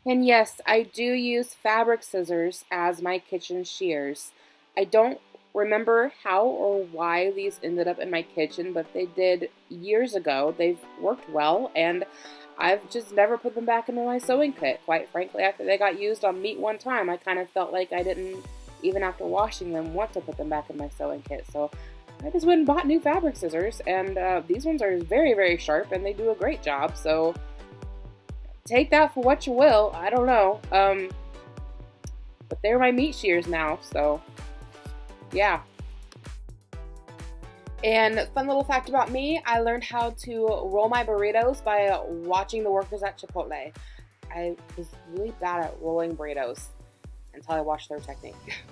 And yes, I do use fabric scissors as my kitchen shears. I don't remember how or why these ended up in my kitchen, but they did years ago. They've worked well, and I've just never put them back into my sewing kit. Quite frankly, after they got used on meat one time, I kind of felt like I didn't, even after washing them, want to put them back in my sewing kit. So I just went and bought new fabric scissors, and these ones are very, very sharp, and they do a great job. So take that for what you will. I don't know. But they're my meat shears now, so yeah. And fun little fact about me, I learned how to roll my burritos by watching the workers at Chipotle. I was really bad at rolling burritos until I watched their technique.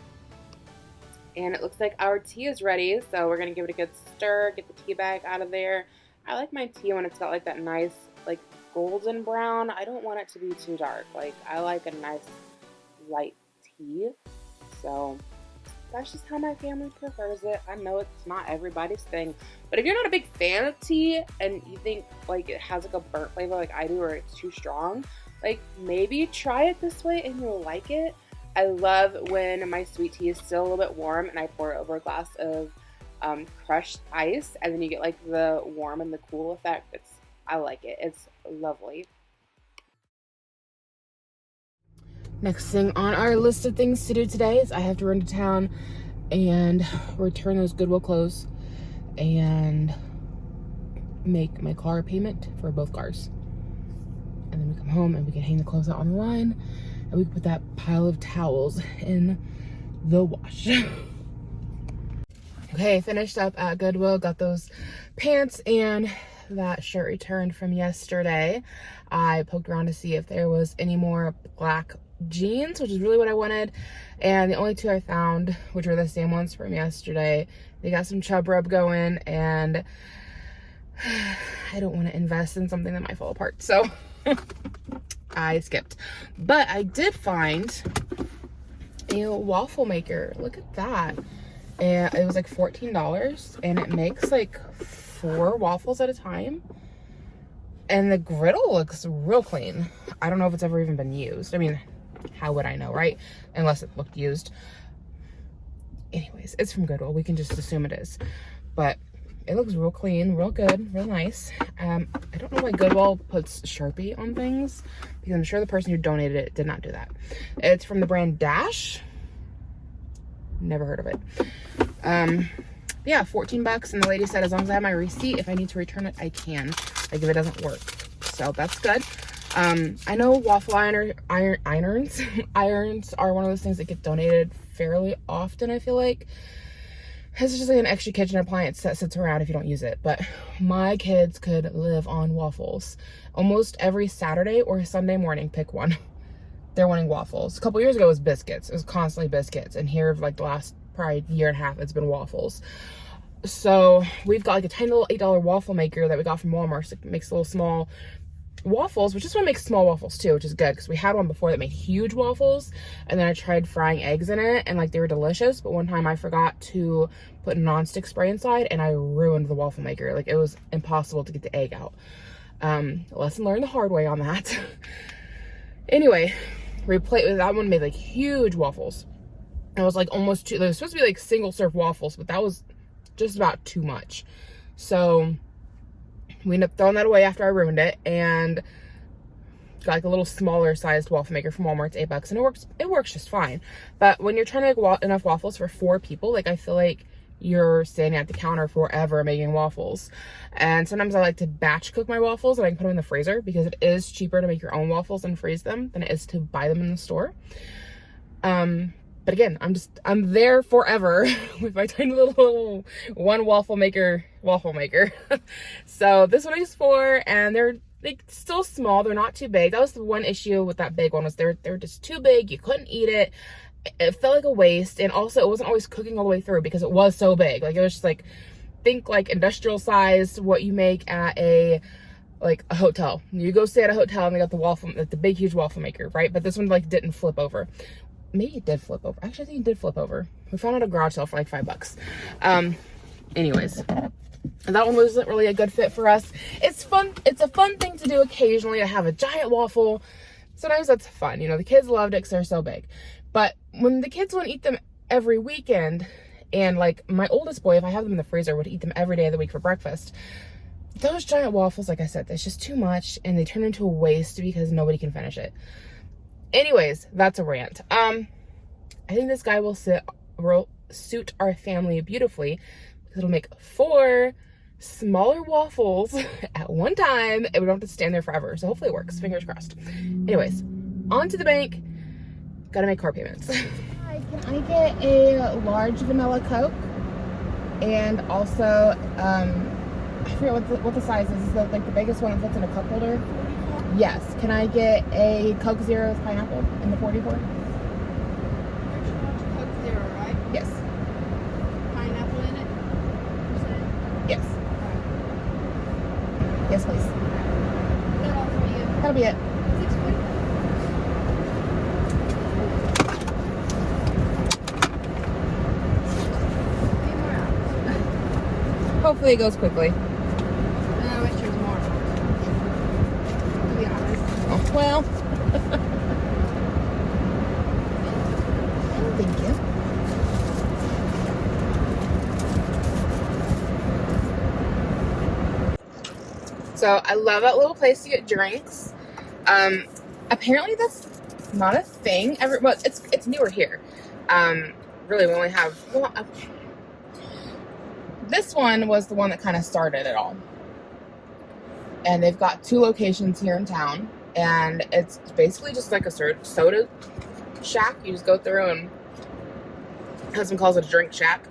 And it looks like our tea is ready, so we're gonna give it a good stir, get the tea bag out of there. I like my tea when it's got like that nice, like golden brown. I don't want it to be too dark. Like, I like a nice light tea. So that's just how my family prefers it. I know it's not everybody's thing, but if you're not a big fan of tea and you think like it has like a burnt flavor like I do, or it's too strong, like maybe try it this way and you'll like it. I love when my sweet tea is still a little bit warm and I pour it over a glass of crushed ice, and then you get like the warm and the cool effect. I like it. It's lovely. Next thing on our list of things to do today is I have to run to town and return those Goodwill clothes and make my car payment for both cars. And then we come home and we can hang the clothes out on the line, and we can put that pile of towels in the wash. Okay, finished up at Goodwill, got those pants and that shirt returned from yesterday. I poked around to see if there was any more black jeans, which is really what I wanted, and the only two I found, which were the same ones from yesterday, they got some chub rub going, and I don't want to invest in something that might fall apart, so I skipped. But I did find a waffle maker. Look at that. And it was like $14, and it makes like 4 waffles at a time, And the griddle looks real clean. I don't know if it's ever even been used. I mean, how would I know, right? Unless it looked used. Anyways, it's from Goodwill. We can just assume it is. But it looks real clean, real good, real nice. I don't know why Goodwill puts Sharpie on things, because I'm sure the person who donated it did not do that. It's from the brand Dash. Never heard of it. Yeah, 14 bucks. And the lady said, as long as I have my receipt, if I need to return it, I can. Like, if it doesn't work. So that's good. I know waffle irons are one of those things that get donated fairly often, I feel like. It's just like an extra kitchen appliance that sits around if you don't use it. But my kids could live on waffles. Almost every Saturday or Sunday morning, pick one. They're wanting waffles. A couple years ago it was biscuits. It was constantly biscuits. And here, like the last probably year and a half, it's been waffles. So we've got like a tiny little $8 waffle maker that we got from Walmart. So it makes little small waffles, which this one makes small waffles too, which is good, because we had one before that made huge waffles, and then I tried frying eggs in it, and like they were delicious, but one time I forgot to put nonstick spray inside and I ruined the waffle maker. Like, it was impossible to get the egg out. Lesson learned the hard way on that. Anyway, that one made like huge waffles. It was like almost too, they were supposed to be like single serve waffles, but that was just about too much. So we ended up throwing that away after I ruined it, and got like a little smaller sized waffle maker from Walmart. It's $8, and it works just fine. But when you're trying to make enough waffles for 4 people, like, I feel like you're standing at the counter forever making waffles. And sometimes I like to batch cook my waffles, and I can put them in the freezer, because it is cheaper to make your own waffles and freeze them than it is to buy them in the store. But again, I'm there forever with my tiny little one waffle maker. So this one is 4, and they're like still small. They're not too big. That was the one issue with that big one, was they're just too big. You couldn't eat it. It felt like a waste. And also, it wasn't always cooking all the way through because it was so big. Like, it was just like, think like industrial sized, what you make at a hotel. You go stay at a hotel and they got the big huge waffle maker, right? But this one like didn't flip over. Maybe it did flip over. Actually, I think it did flip over. We found it at a garage sale for like $5. Anyways, that one wasn't really a good fit for us. It's fun. It's a fun thing to do occasionally, to have a giant waffle. Sometimes that's fun. You know, the kids loved it because they're so big. But when the kids want to eat them every weekend, and like my oldest boy, if I have them in the freezer, would eat them every day of the week for breakfast. Those giant waffles, like I said, that's just too much, and they turn into a waste because nobody can finish it. Anyways, that's a rant. I think this guy will suit our family beautifully, because it'll make 4 smaller waffles at one time, and we don't have to stand there forever. So hopefully it works. Fingers crossed. Anyways, on to the bank. Gotta make car payments. Hi, can I get a large vanilla Coke? And also, I forget what the size is. Is that like the biggest one that fits in a cup holder? Yes. Can I get a Coke Zero with pineapple in the 44? Coke Zero, right? Yes. Pineapple in it? Yes. Yes, please. Is that all for you? That'll be it. Hopefully it goes quickly. I wish there was more. To be honest. Oh, well. Thank you. So I love that little place to get drinks. Apparently that's not a thing. Well, it's newer here. Really, we only have this one was the one that kind of started it all. And they've got 2 locations here in town. And it's basically just like a soda shack. You just go through, and my husband calls it a drink shack.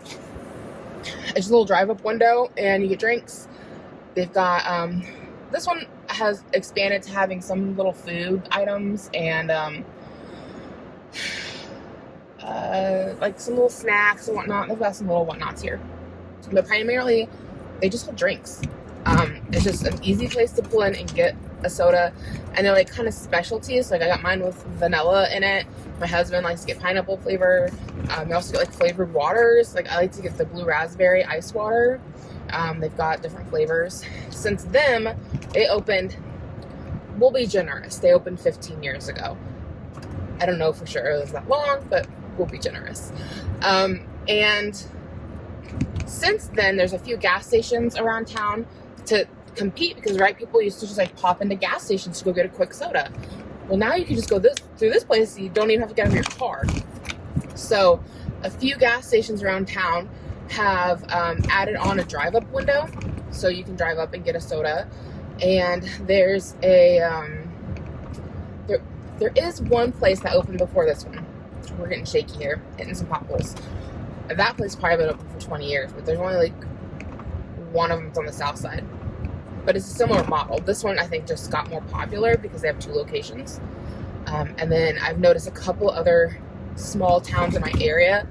It's just a little drive-up window, and you get drinks. They've got, this one has expanded to having some little food items and, like some little snacks and whatnot. They've got some little whatnots here. But primarily, they just have drinks. It's just an easy place to pull in and get a soda. And they're like kind of specialties. Like, I got mine with vanilla in it. My husband likes to get pineapple flavor. They also get like flavored waters. Like, I like to get the blue raspberry ice water. They've got different flavors. Since they opened we'll be generous. They opened 15 years ago. I don't know for sure it was that long, but we'll be generous. And since then, there's a few gas stations around town to compete because, right, people used to just like pop into gas stations to go get a quick soda. Well, now you can just go through this place. You don't even have to get out of your car. So a few gas stations around town have added on a drive-up window, so you can drive up and get a soda. And there's a there is one place that opened before this one. We're getting shaky here, hitting some potholes. That place probably been open for 20 years, but there's only like one of them's on the south side. But it's a similar model. This one I think just got more popular because they have 2 locations. And then I've noticed a couple other small towns in my area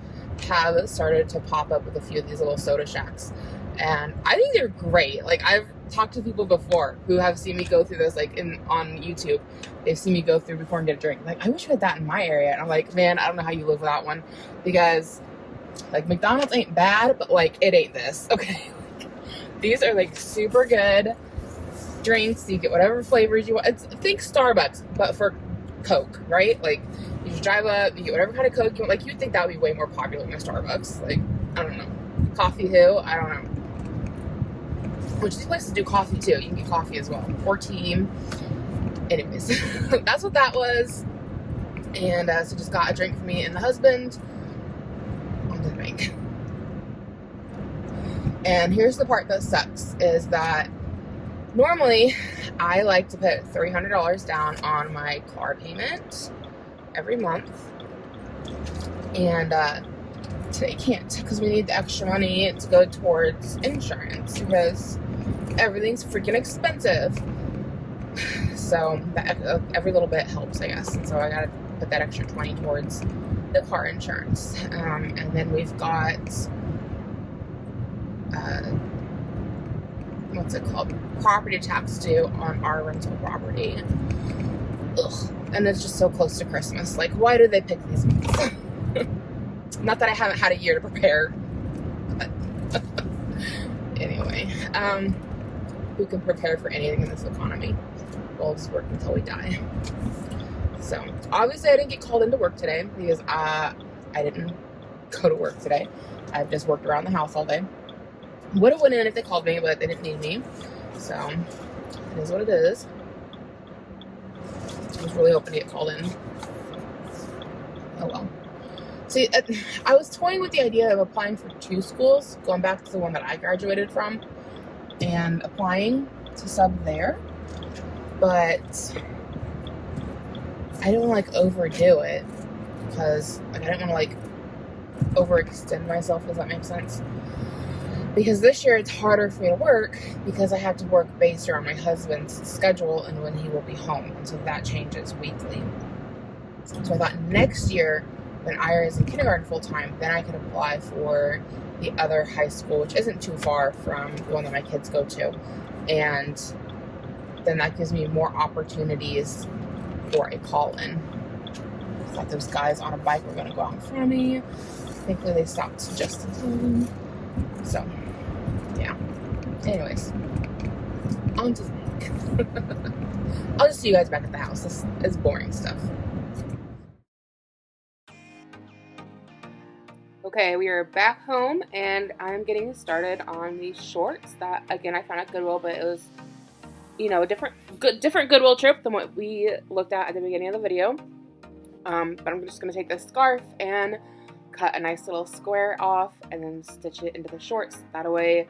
have started to pop up with a few of these little soda shacks. And I think they're great. Like, I've talked to people before who have seen me go through this, like on YouTube. They've seen me go through before and get a drink. Like, I wish we had that in my area. And I'm like, man, I don't know how you live without one, because like McDonald's ain't bad, but like it ain't this. Okay. These are like super good drinks. You get whatever flavors you want. Think Starbucks, but for Coke, right? Like, you just drive up, you get whatever kind of Coke you want. Like, you'd think that would be way more popular than a Starbucks. Like, I don't know. Coffee who? I don't know. Which these places do coffee too. You can get coffee as well. Or tea. Anyways, that's what that was. And so just got a drink for me and the husband. On to the bank. And here's the part that sucks, is that normally I like to put $300 down on my car payment every month. And today can't, because we need the extra money to go towards insurance because everything's freaking expensive. So every little bit helps, I guess. And so I gotta put that extra 20 towards the car insurance. And then we've got what's it called? Property tax due on our rental property. Ugh. And it's just so close to Christmas. Like, why do they pick these months? Not that I haven't had a year to prepare. But anyway, who can prepare for anything in this economy? We'll just work until we die. So, obviously I didn't get called into work today because I didn't go to work today. I've just worked around the house all day. Would have went in if they called me, but they didn't need me. So, it is what it is. I was really hoping to get called in. Oh well. See, I was toying with the idea of applying for 2 schools, going back to the one that I graduated from, and applying to sub there. But I don't want to, like, overdo it, because, like, I don't want to, like, overextend myself, does that make sense? Because this year it's harder for me to work because I have to work based around my husband's schedule and when he will be home. And so that changes weekly. So I thought next year, when Ira is in kindergarten full-time, then I could apply for the other high school, which isn't too far from the one that my kids go to. And then that gives me more opportunities for a call-in. I thought those guys on a bike were going to go out in front of me. Thankfully, they stopped just in time. So, yeah. Anyways, on to the bank. I'll just see you guys back at the house. This is boring stuff. Okay, we are back home, and I'm getting started on these shorts that, again, I found at Goodwill, but it was, you know, a different Goodwill trip than what we looked at the beginning of the video. But I'm just going to take this scarf and cut a nice little square off and then stitch it into the shorts. That way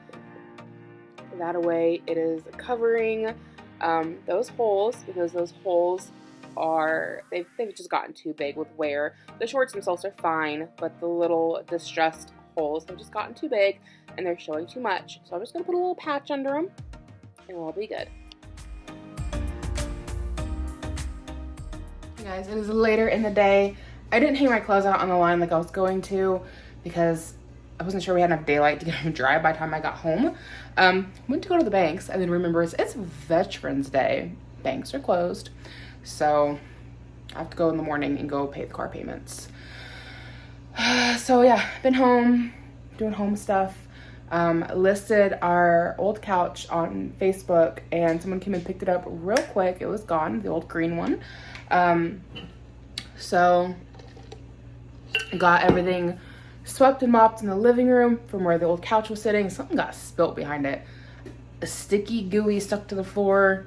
it is covering those holes, because those holes are, they've just gotten too big with wear. The shorts themselves are fine, but the little distressed holes have just gotten too big and they're showing too much. So I'm just going to put a little patch under them and we'll be good. Hey guys, it is later in the day. I didn't hang my clothes out on the line like I was going to because I wasn't sure we had enough daylight to get them dry by the time I got home. Went to go to the banks and then remembered it's Veterans Day. Banks are closed. So I have to go in the morning and go pay the car payments. So yeah, been home, doing home stuff. Listed our old couch on Facebook, and someone came and picked it up real quick. It was gone, the old green one. So got everything swept and mopped in the living room from where the old couch was sitting. Something got spilt behind it. A sticky, gooey stuck to the floor.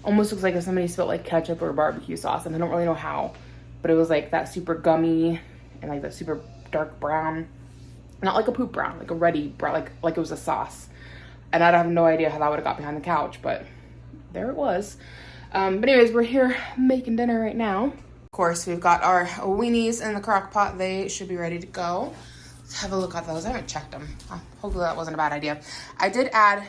Almost looks like if somebody spilled like ketchup or barbecue sauce, and I don't really know how, but it was like that super gummy and like that super dark brown. Not like a poop brown, like a ruddy brown, like it was a sauce. And I have no idea how that would have got behind the couch, but there it was. But anyways, we're here making dinner right now. Of course, we've got our weenies in the crock pot. They should be ready to go. Let's have a look at those. I haven't checked them. Hopefully that wasn't a bad idea. I did add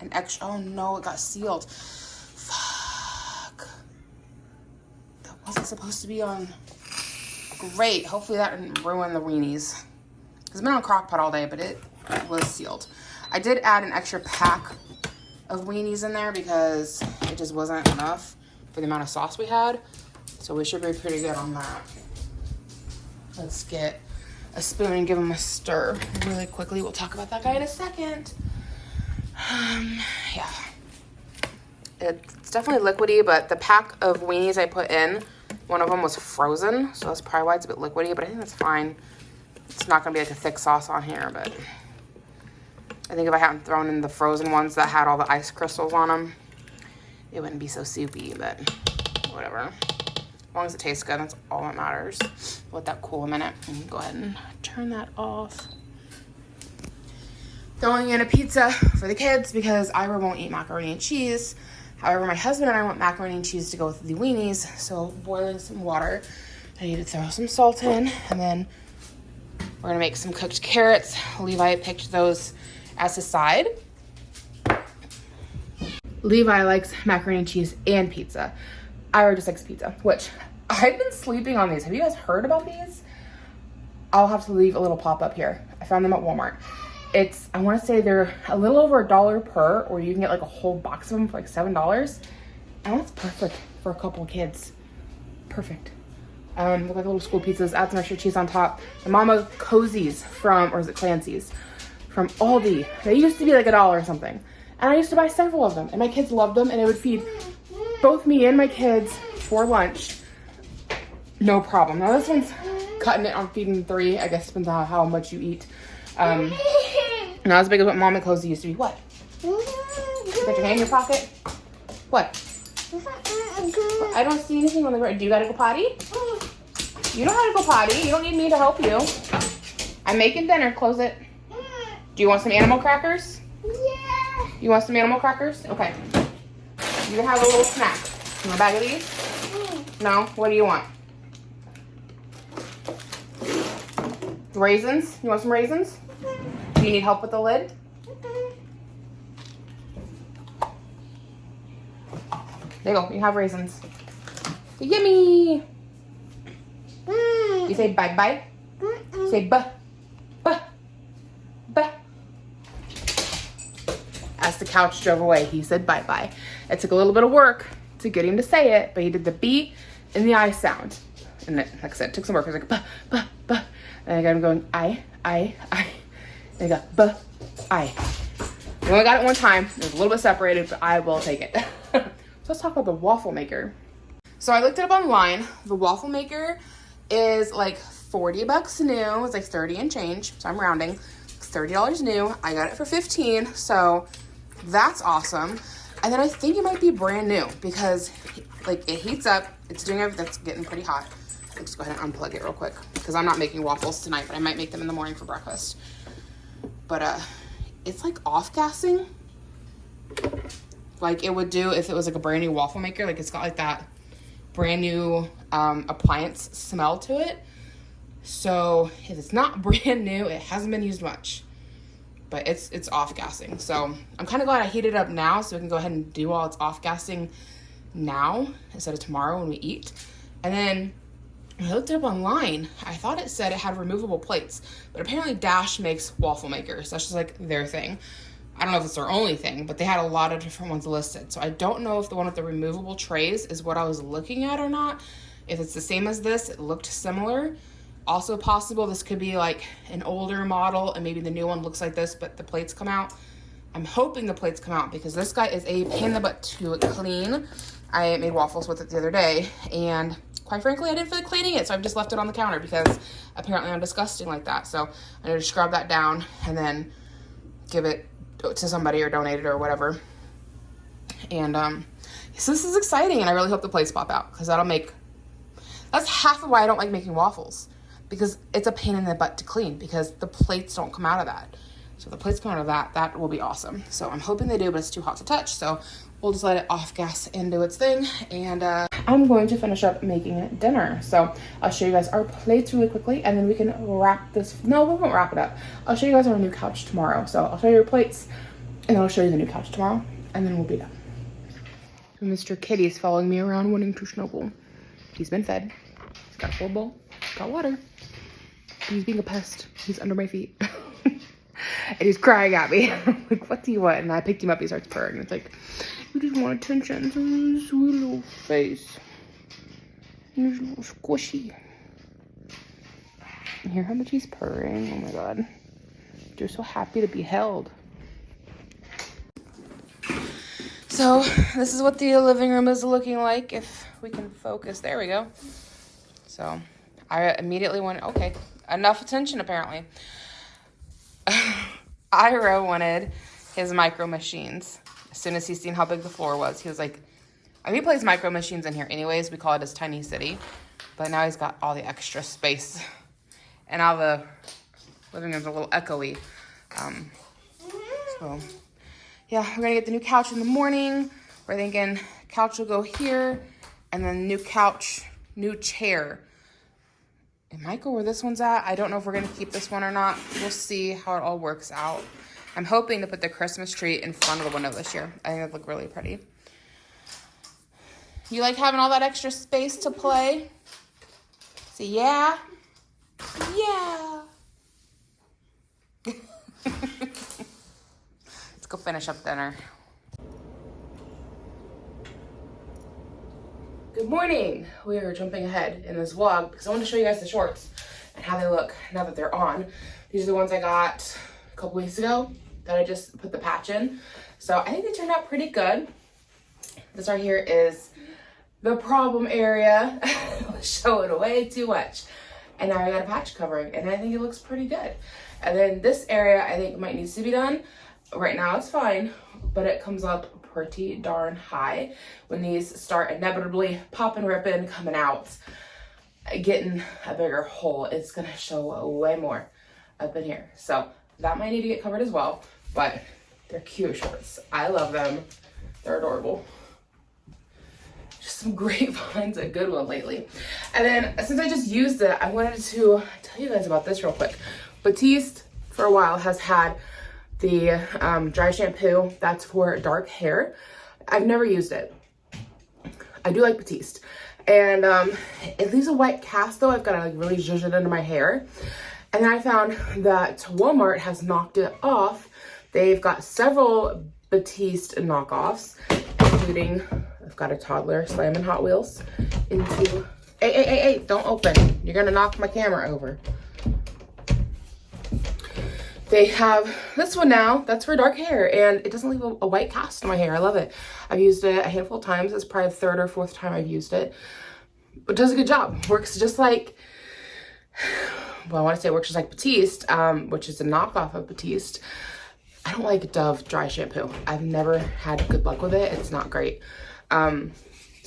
an extra, oh no, it got sealed. Fuck. That wasn't supposed to be on. Great, hopefully that didn't ruin the weenies. It's been on crock pot all day, but it was sealed. I did add an extra pack of weenies in there because it just wasn't enough for the amount of sauce we had. So we should be pretty good on that. Let's get a spoon and give them a stir really quickly. We'll talk about that guy in a second. Yeah. It's definitely liquidy, but the pack of weenies I put in, one of them was frozen. So that's probably why it's a bit liquidy, but I think that's fine. It's not gonna be like a thick sauce on here, but I think if I hadn't thrown in the frozen ones that had all the ice crystals on them, it wouldn't be so soupy, but whatever. As long as it tastes good, that's all that matters. Let that cool a minute and go ahead and turn that off. Throwing in a pizza for the kids because Ira won't eat macaroni and cheese. However, my husband and I want macaroni and cheese to go with the weenies, so boiling some water. I need to throw some salt in, and then we're gonna make some cooked carrots. Levi picked those as a side. Levi likes macaroni and cheese and pizza. Ira just likes pizza, which I've been sleeping on these. Have you guys heard about these? I'll have to leave a little pop-up here. I found them at Walmart. I wanna say they're a little over $1 per, or you can get like a whole box of them for like $7. And that's perfect for a couple of kids. Perfect. Look like little school pizzas, add some extra cheese on top. The Mama Cozies from, or is it Clancy's? From Aldi. They used to be like $1 or something. And I used to buy several of them, and my kids loved them, and it would feed both me and my kids for lunch. No problem. Now this one's cutting it on feeding 3. I guess depends on how much you eat. Not as big as what Mama Cozy used to be. What? You got your hand in your pocket? What? I don't see anything on the ground. Do you gotta go potty? You know how to go potty. You don't need me to help you. I'm making dinner. Close it. Do you want some animal crackers? Yeah. You want some animal crackers? Okay. You can have a little snack. You want a bag of these? No? What do you want? Raisins? You want some raisins? Do you need help with the lid? There you go. You have raisins. Yummy! You say bye-bye? Say buh. Buh. Buh. As the couch drove away, he said bye-bye. It took a little bit of work to get him to say it, but he did the B and the I sound. And it, like I said, it took some work. It was like, buh, buh, buh. And I got him going, I. And I got, buh, I. We only got it one time. It was a little bit separated, but I will take it. So let's talk about the waffle maker. So I looked it up online. The waffle maker is like $40 new. It's like 30 and change. So I'm rounding. It's $30 new. I got it for 15. So that's awesome. And then I think it might be brand new because like it heats up. It's doing everything. That's getting pretty hot. Let's go ahead and unplug it real quick because I'm not making waffles tonight, but I might make them in the morning for breakfast. But it's like off-gassing like it would do if it was like a brand new waffle maker. Like it's got like that brand new appliance smell to it. So if it's not brand new, it hasn't been used much, but it's off-gassing. So I'm kind of glad I heated it up now so we can go ahead and do all its off-gassing now instead of tomorrow when we eat. And then when I looked it up online, I thought it said it had removable plates, but apparently Dash makes waffle makers. That's just like their thing. I don't know if it's their only thing, but they had a lot of different ones listed. So I don't know if the one with the removable trays is what I was looking at or not. If it's the same as this, it looked similar. also possible this could be like an older model and maybe the new one looks like this, but the plates come out. I'm hoping the plates come out because this guy is a pain in the butt to clean. I made waffles with it the other day, and quite frankly, I didn't feel like cleaning it, so I've just left it on the counter because apparently I'm disgusting like that. So I need to scrub that down and then give it to somebody or donate it or whatever. And so this is exciting, and I really hope the plates pop out because that's half of why I don't like making waffles, because it's a pain in the butt to clean because the plates don't come out of that. So if the plates come out of that, that will be awesome. So I'm hoping they do, but it's too hot to touch. So we'll just let it off gas and do its thing. And I'm going to finish up making dinner. So I'll show you guys our plates really quickly, and then we can wrap this. No, we won't wrap it up. I'll show you guys our new couch tomorrow. So I'll show you your plates, and then I'll show you the new couch tomorrow, and then we'll be done. Mr. Kitty's following me around wanting to snuggle. He's been fed. He's got a full bowl. He's got water. He's being a pest. He's under my feet. And he's crying at me. I'm like, what do you want? And I picked him up. He starts purring. It's like, you just want attention. So his sweet little face. And he's a little squishy. And hear how much he's purring. Oh my God. They're so happy to be held. So this is what the living room is looking like. If we can focus. There we go. So I immediately went, okay, enough attention apparently. Ira wanted his micro machines. As soon as he seen how big the floor was, he was like, I mean, he plays micro machines in here anyways. We call it his tiny city. But now he's got all the extra space. And now the living room's a little echoey. So, yeah, we're going to get the new couch in the morning. We're thinking couch will go here. And then new couch, new chair. It might go where this one's at. I don't know if we're going to keep this one or not. We'll see how it all works out. I'm hoping to put the Christmas tree in front of the window this year. I think it'd look really pretty. You like having all that extra space to play? So yeah. Yeah. Let's go finish up dinner. Good morning. We are jumping ahead in this vlog because I want to show you guys the shorts and how they look now that they're on. These are the ones I got a couple weeks ago that I just put the patch in. So I think they turned out pretty good. This right here is the problem area. I was showing way too much. And now I got a patch covering and I think it looks pretty good. And then this area I think might need to be done. Right now it's fine, but it comes up pretty darn high when these start inevitably popping, ripping, coming out, getting a bigger hole. It's gonna show way more up in here. So that might need to get covered as well, but they're cute shorts. I love them. They're adorable. Just some great finds at Goodwill lately. And then since I just used it, I wanted to tell you guys about this real quick. Batiste for a while has had the dry shampoo that's for dark hair. I've never used it. I do like Batiste. And it leaves a white cast though. I've got to like really zhuzh it into my hair. And then I found that Walmart has knocked it off. They've got several Batiste knockoffs, including, I've got a toddler slamming Hot Wheels into, hey, don't open. You're gonna knock my camera over. They have this one now, that's for dark hair, and it doesn't leave a white cast on my hair. I love it. I've used it a handful of times. It's probably the third or fourth time I've used it. It does a good job. Works just like, well, I want to say it works just like Batiste, which is a knockoff of Batiste. I don't like Dove dry shampoo. I've never had good luck with it. It's not great. So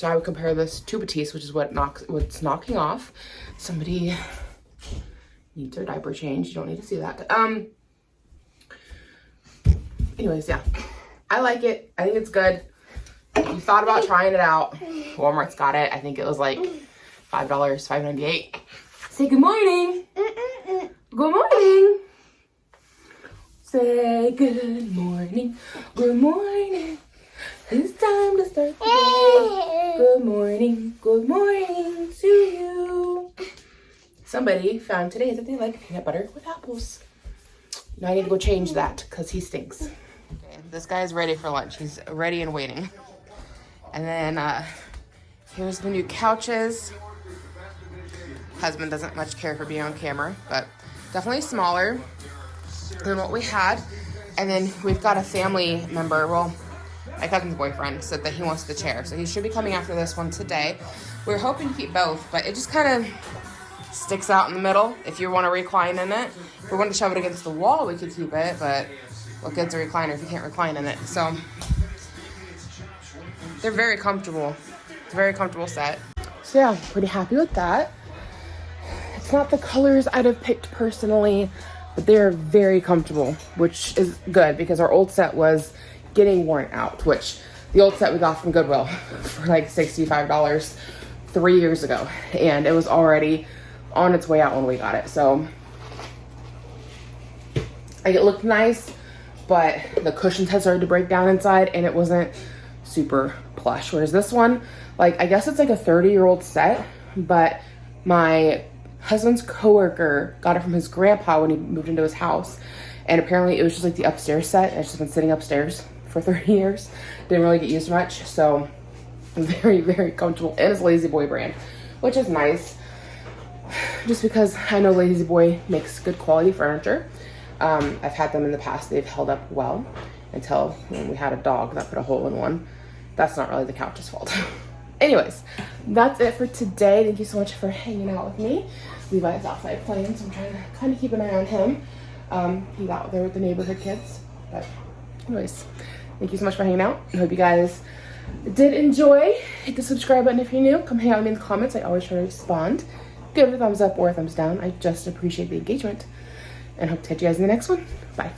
I would compare this to Batiste, which is what's knocking off. Somebody needs their diaper changed. You don't need to see that. Anyways, yeah, I like it. I think it's good. If you thought about trying it out, Walmart's got it. I think it was like $5, $5.98. Say good morning. Good morning. Say good morning. Good morning. It's time to start the day. Good morning. Good morning to you. Somebody found today that they like peanut butter with apples. Now I need to go change that because he stinks. Okay, this guy is ready for lunch. He's ready and waiting. And then here's the new couches. husband doesn't much care for being on camera, but definitely smaller than what we had. And then we've got a family member, well, my cousin's boyfriend said that he wants the chair, so he should be coming after this one today. We're hoping to keep both, but it just kind of sticks out in the middle if you want to recline in it. If we wanted to shove it against the wall, we could keep it, but what good's a recliner if you can't recline in it? So they're very comfortable. It's a very comfortable set. So yeah, pretty happy with that. It's not the colors I'd have picked personally, but they're very comfortable, which is good because our old set was getting worn out, which the old set we got from Goodwill for like $65 3 years ago, and it was already on its way out when we got it. So like, it looked nice, but the cushions had started to break down inside and it wasn't super plush. Whereas this one, like, I guess it's like a 30-year-old set, but my husband's coworker got it from his grandpa when he moved into his house, and apparently it was just like the upstairs set. It's just been sitting upstairs for 30 years. Didn't really get used much, so very, very comfortable. And it's Lazy Boy brand, which is nice, just because I know Lazy Boy makes good quality furniture. I've had them in the past. They've held up well until when we had a dog that put a hole in one. That's not really the couch's fault. Anyways, that's it for today. Thank you so much for hanging out with me. Levi's outside playing, so I'm trying to kind of keep an eye on him. He's out there with the neighborhood kids. But anyways, thank you so much for hanging out. I hope you guys did enjoy. Hit the subscribe button if you're new. Come hang out with me in the comments. I always try to respond. Give it a thumbs up or a thumbs down. I just appreciate the engagement. And hope to catch you guys in the next one. Bye.